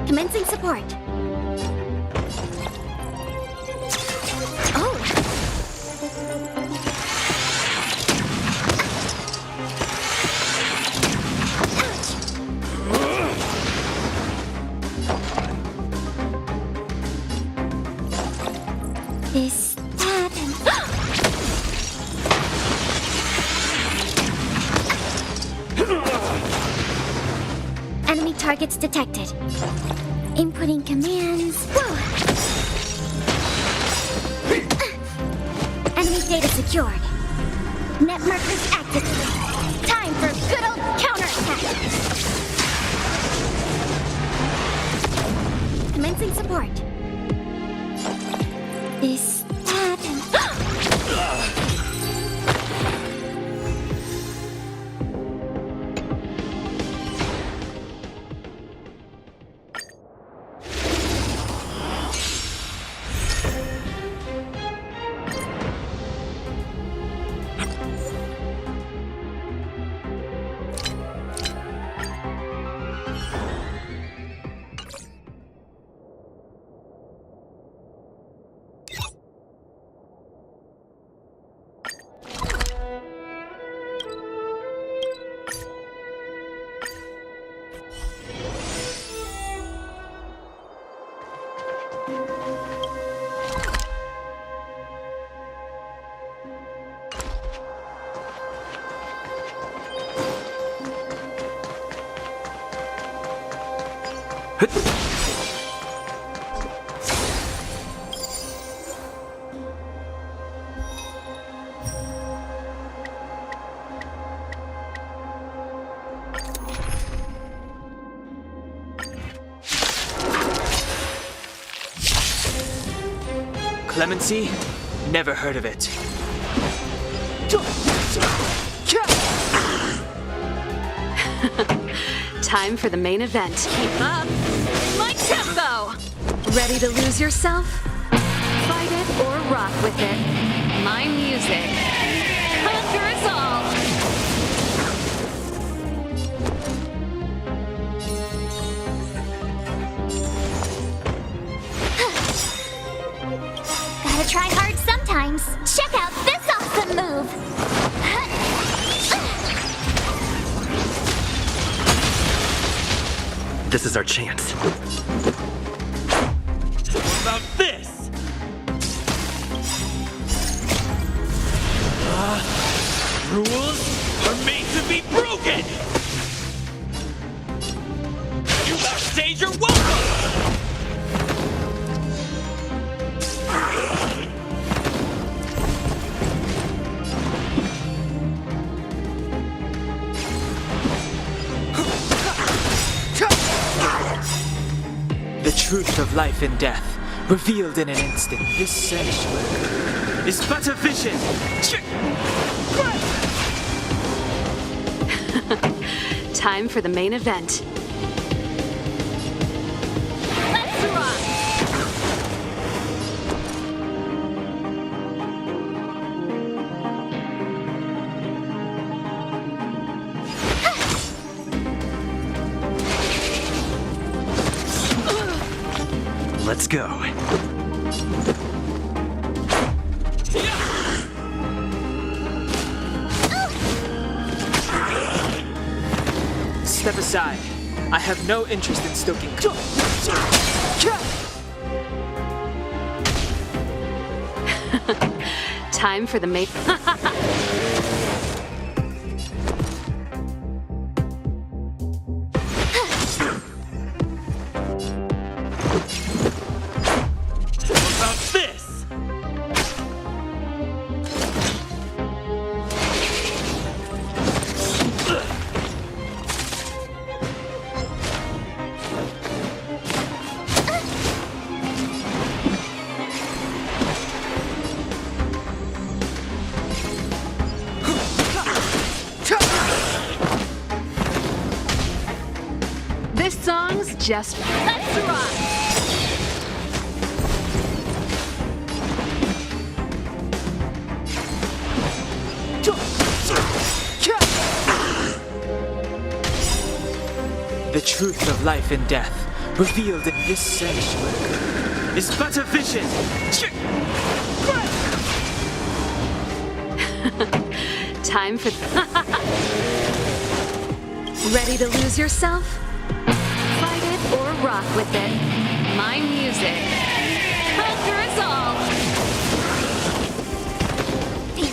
Commencing support. Oh. This, that, and... Enemy targets detected. Inputting commands. Enemy data secured. Net markers activated. Time for a good old counterattack. Commencing support. This, that, and... Clemency? Never heard of it. Time for the main event. Keep up. My tempo! Ready to lose yourself? Fight it or rock with it. My music. Conquer us all! Gotta try hard sometimes. Check out this awesome move! This is our chance. What about this? Rules are made to be broken! You outstayed your welcome! of life and death, revealed in an instant. This sanctuary is but a vision. Time for the main event. Let's rock! Let's go. Step aside. I have no interest in stoking. Time for the main. This song's just let's rock. The truth of life and death, revealed in this sanctuary, is but a vision. Time for. Ready to lose yourself? Fight it or rock with it. My music. Conquer us all.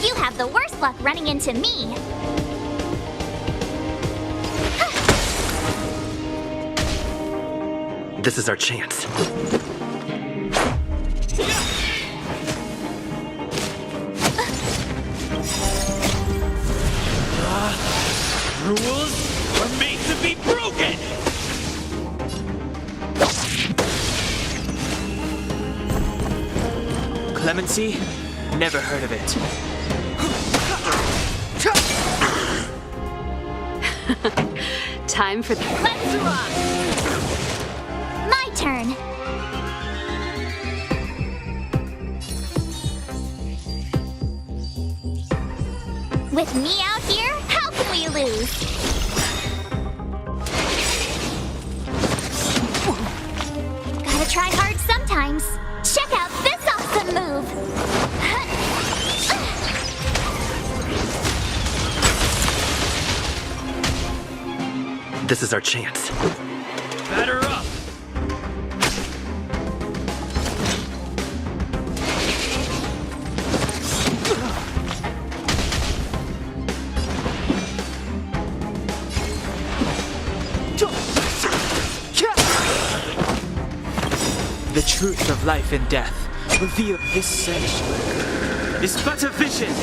You have the worst luck running into me. This is our chance. Rules are made to be broken! Clemency? Never heard of it. Time for. Let's rock! My turn. With me out here, how can we lose? Gotta try hard sometimes. Check out this awesome move. This is our chance. Batter up! The truth of life and death, revealed in this sanctuary, is but a vision.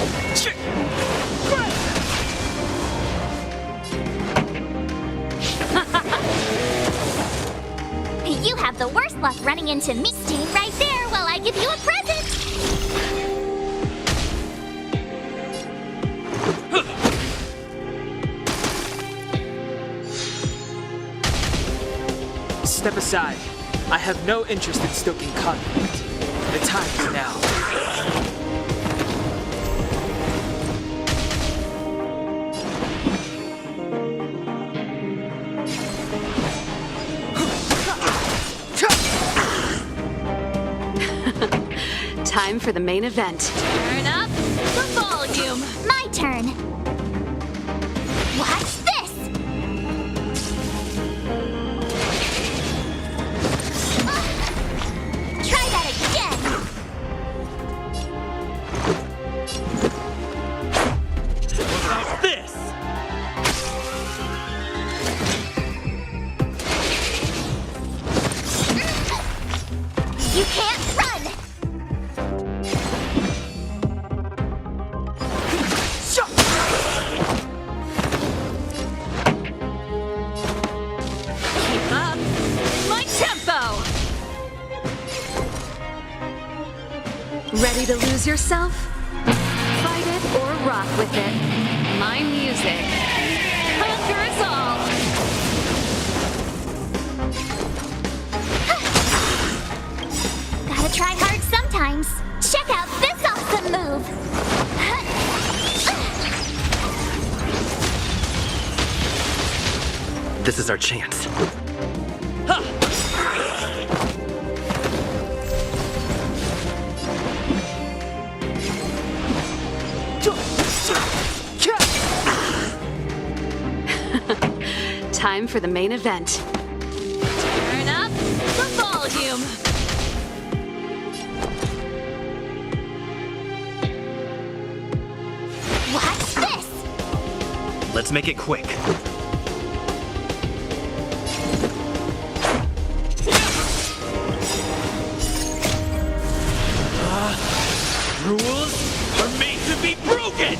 You have the worst luck running into me. Stay right there while I give you a present. Step aside. I have no interest in stoking conflict. The time is now. Time for the main event. Turn up the volume. My turn. Watch this. Try that again. What about this? You can't run. Keep up. My tempo. Ready to lose yourself? Fight it or rock with it. My music. Conquer us all! Gotta try hard sometimes. Check out this awesome move! This is our chance. Time for the main event. Turn up the volume. Watch this! Let's make it quick. Rules are made to be broken!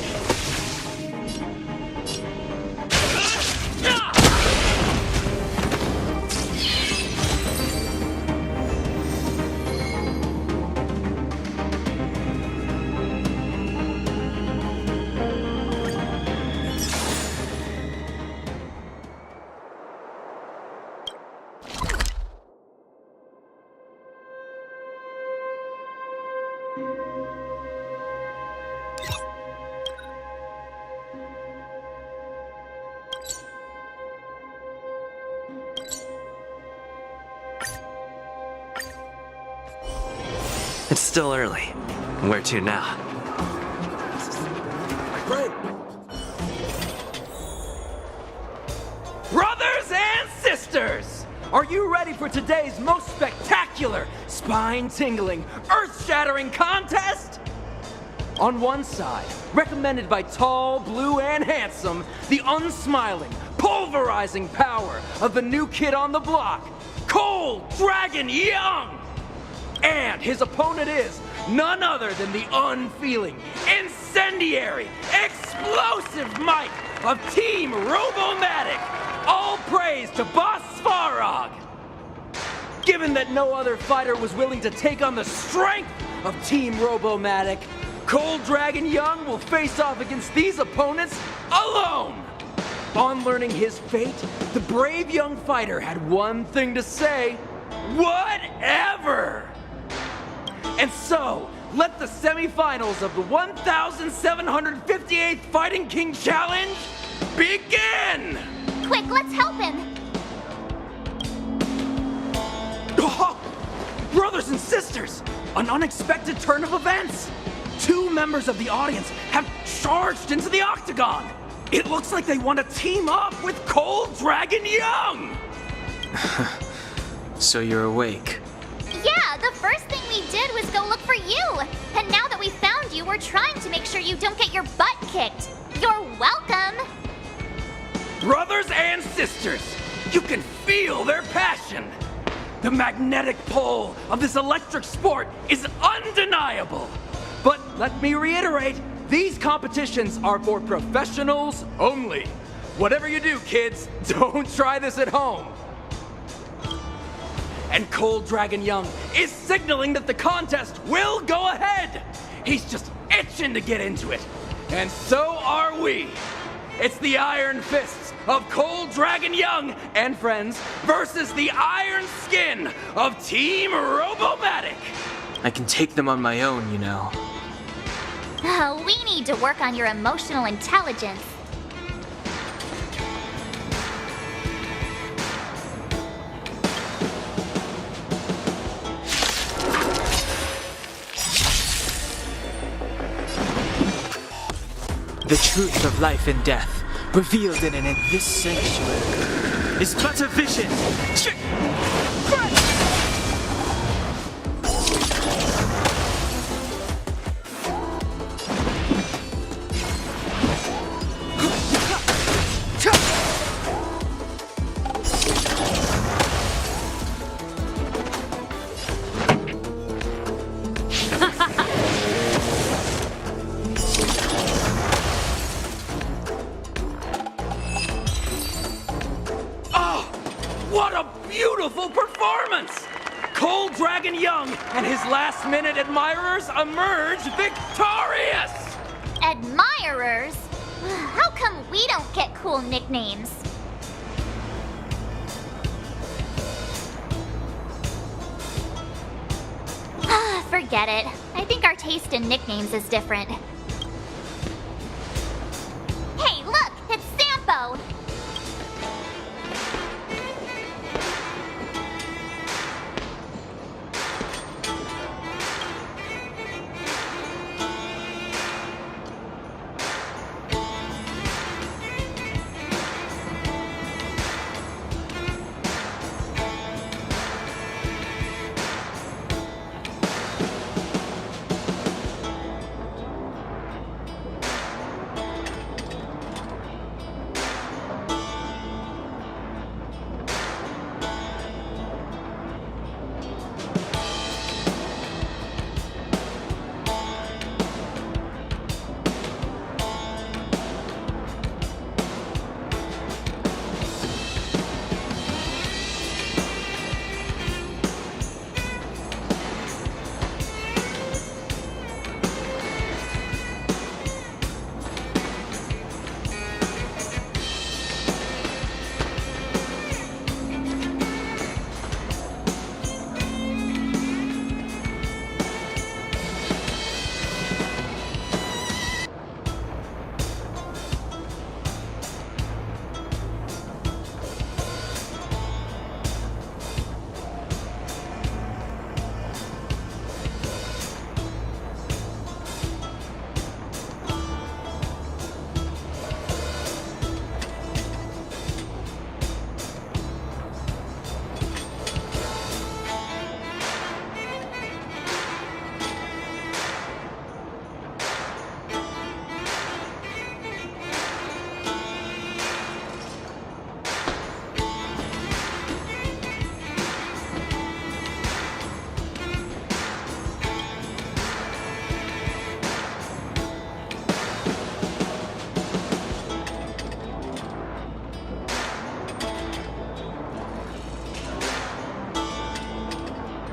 It's still early. Where to now? Right. Brothers and sisters, are you ready for today's most spectacular, spine-tingling, earth-shattering contest? On one side, recommended by tall, blue, and handsome, the unsmiling, pulverizing power of the new kid on the block, Cold Dragon Young! And his opponent is none other than the unfeeling, incendiary, explosive might of Team Robomatic. All praise to Boss Svarog. Given that no other fighter was willing to take on the strength of Team Robomatic, Cold Dragon Young will face off against these opponents alone. On learning his fate, the brave young fighter had one thing to say: whatever! And so, let the semifinals of the 1,758th Fighting King Challenge begin! Quick, let's help him! Oh, brothers and sisters, an unexpected turn of events! 2 members of the audience have charged into the octagon! It looks like they want to team up with Cold Dragon Young! So you're awake. Yeah, the first thing we did was go look for you. And now that we found you, we're trying to make sure you don't get your butt kicked. You're welcome. Brothers and sisters, you can feel their passion. The magnetic pull of this electric sport is undeniable. But let me reiterate, these competitions are for professionals only. Whatever you do, kids, don't try this at home. And Cold Dragon Young is signaling that the contest will go ahead. He's just itching to get into it. And so are we. It's the Iron Fists of Cold Dragon Young and friends versus the Iron Skin of Team Robomatic. I can take them on my own, you know. Oh, we need to work on your emotional intelligence. The truth of life and death, revealed in this sanctuary, is but a vision. What a beautiful and his last-minute admirers emerge victorious! Admirers? How come we don't get cool nicknames? Forget it. I think our taste in nicknames is different. Hey, look! It's Sampo!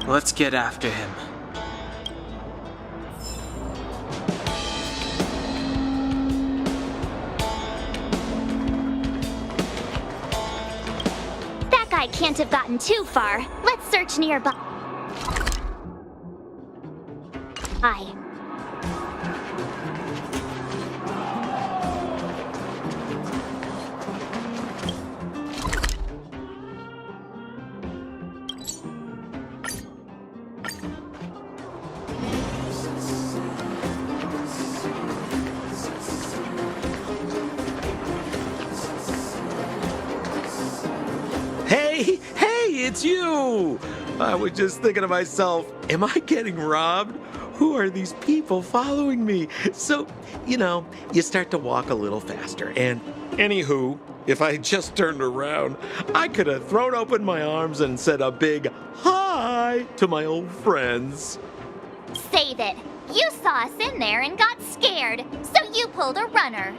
Let's get after him. That guy can't have gotten too far. Let's search nearby. Hey, it's you! I was just thinking to myself, am I getting robbed? Who are these people following me? So, you start to walk a little faster. And anywho, if I just turned around, I could have thrown open my arms and said a big hi to my old friends. Save it. You saw us in there and got scared, so you pulled a runner.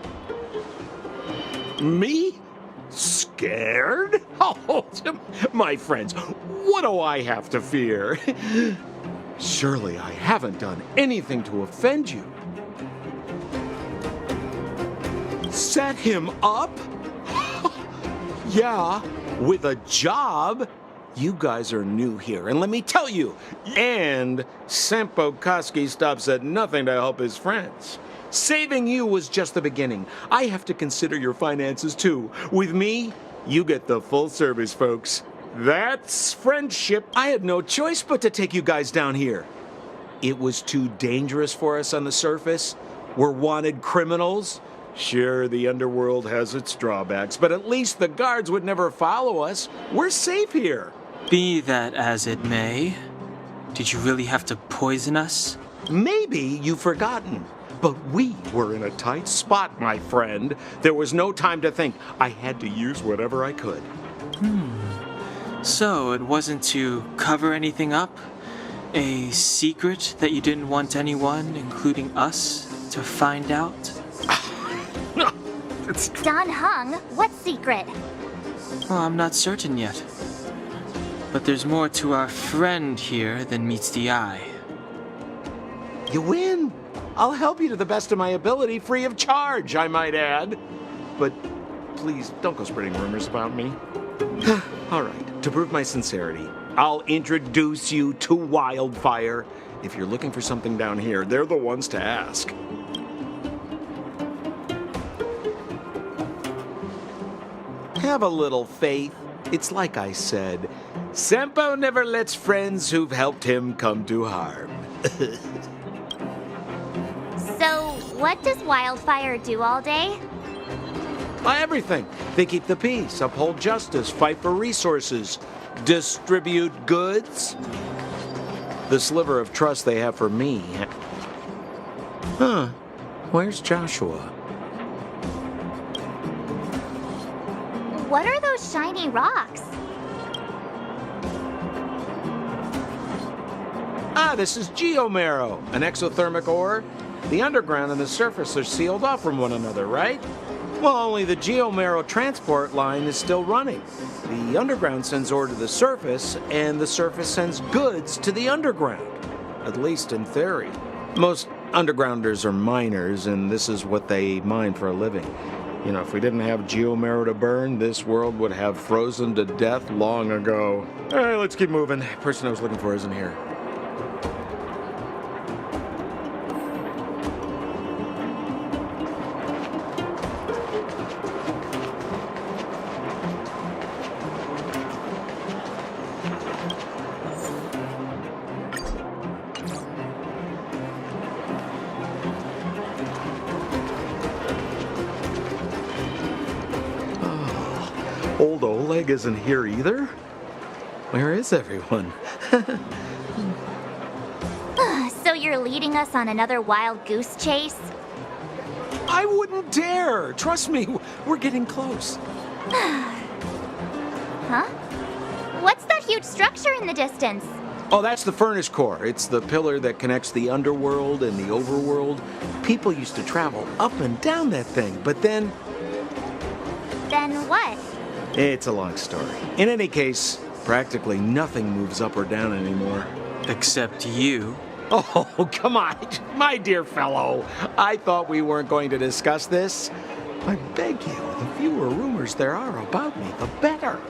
Me? Scared? Oh, my friends, what do I have to fear? Surely I haven't done anything to offend you. Set him up? Yeah, with a job. You guys are new here, and let me tell you, and Sampo Koski stops at nothing to help his friends. Saving you was just the beginning. I have to consider your finances too. With me, you get the full service, folks. That's friendship. I had no choice but to take you guys down here. It was too dangerous for us on the surface. We're wanted criminals. Sure, the underworld has its drawbacks, but at least the guards would never follow us. We're safe here. Be that as it may, did you really have to poison us? Maybe you've forgotten. But we were in a tight spot, my friend. There was no time to think. I had to use whatever I could. So it wasn't to cover anything up? A secret that you didn't want anyone, including us, to find out? Don Hung, what secret? Well, I'm not certain yet. But there's more to our friend here than meets the eye. You win! I'll help you to the best of my ability, free of charge, I might add. But please, don't go spreading rumors about me. All right, to prove my sincerity, I'll introduce you to Wildfire. If you're looking for something down here, they're the ones to ask. Have a little faith. It's like I said, Senpo never lets friends who've helped him come to harm. So, what does Wildfire do all day? Everything. They keep the peace, uphold justice, fight for resources, distribute goods. The sliver of trust they have for me. Huh. Where's Joshua? What are those shiny rocks? This is geomarrow, an exothermic ore. The underground and the surface are sealed off from one another, right? Well, only the geomarrow transport line is still running. The underground sends ore to the surface, and the surface sends goods to the underground. At least in theory. Most undergrounders are miners, and this is what they mine for a living. You know, if we didn't have geomarrow to burn, this world would have frozen to death long ago. All right, let's keep moving. The person I was looking for isn't here. Old Oleg isn't here either? Where is everyone? So you're leading us on another wild goose chase? I wouldn't dare! Trust me, we're getting close. Huh? What's that huge structure in the distance? Oh, that's the furnace core. It's the pillar that connects the underworld and the overworld. People used to travel up and down that thing, but then... Then what? It's a long story. In any case, practically nothing moves up or down anymore. Except you. Oh, come on, my dear fellow. I thought we weren't going to discuss this. I beg you, the fewer rumors there are about me, the better.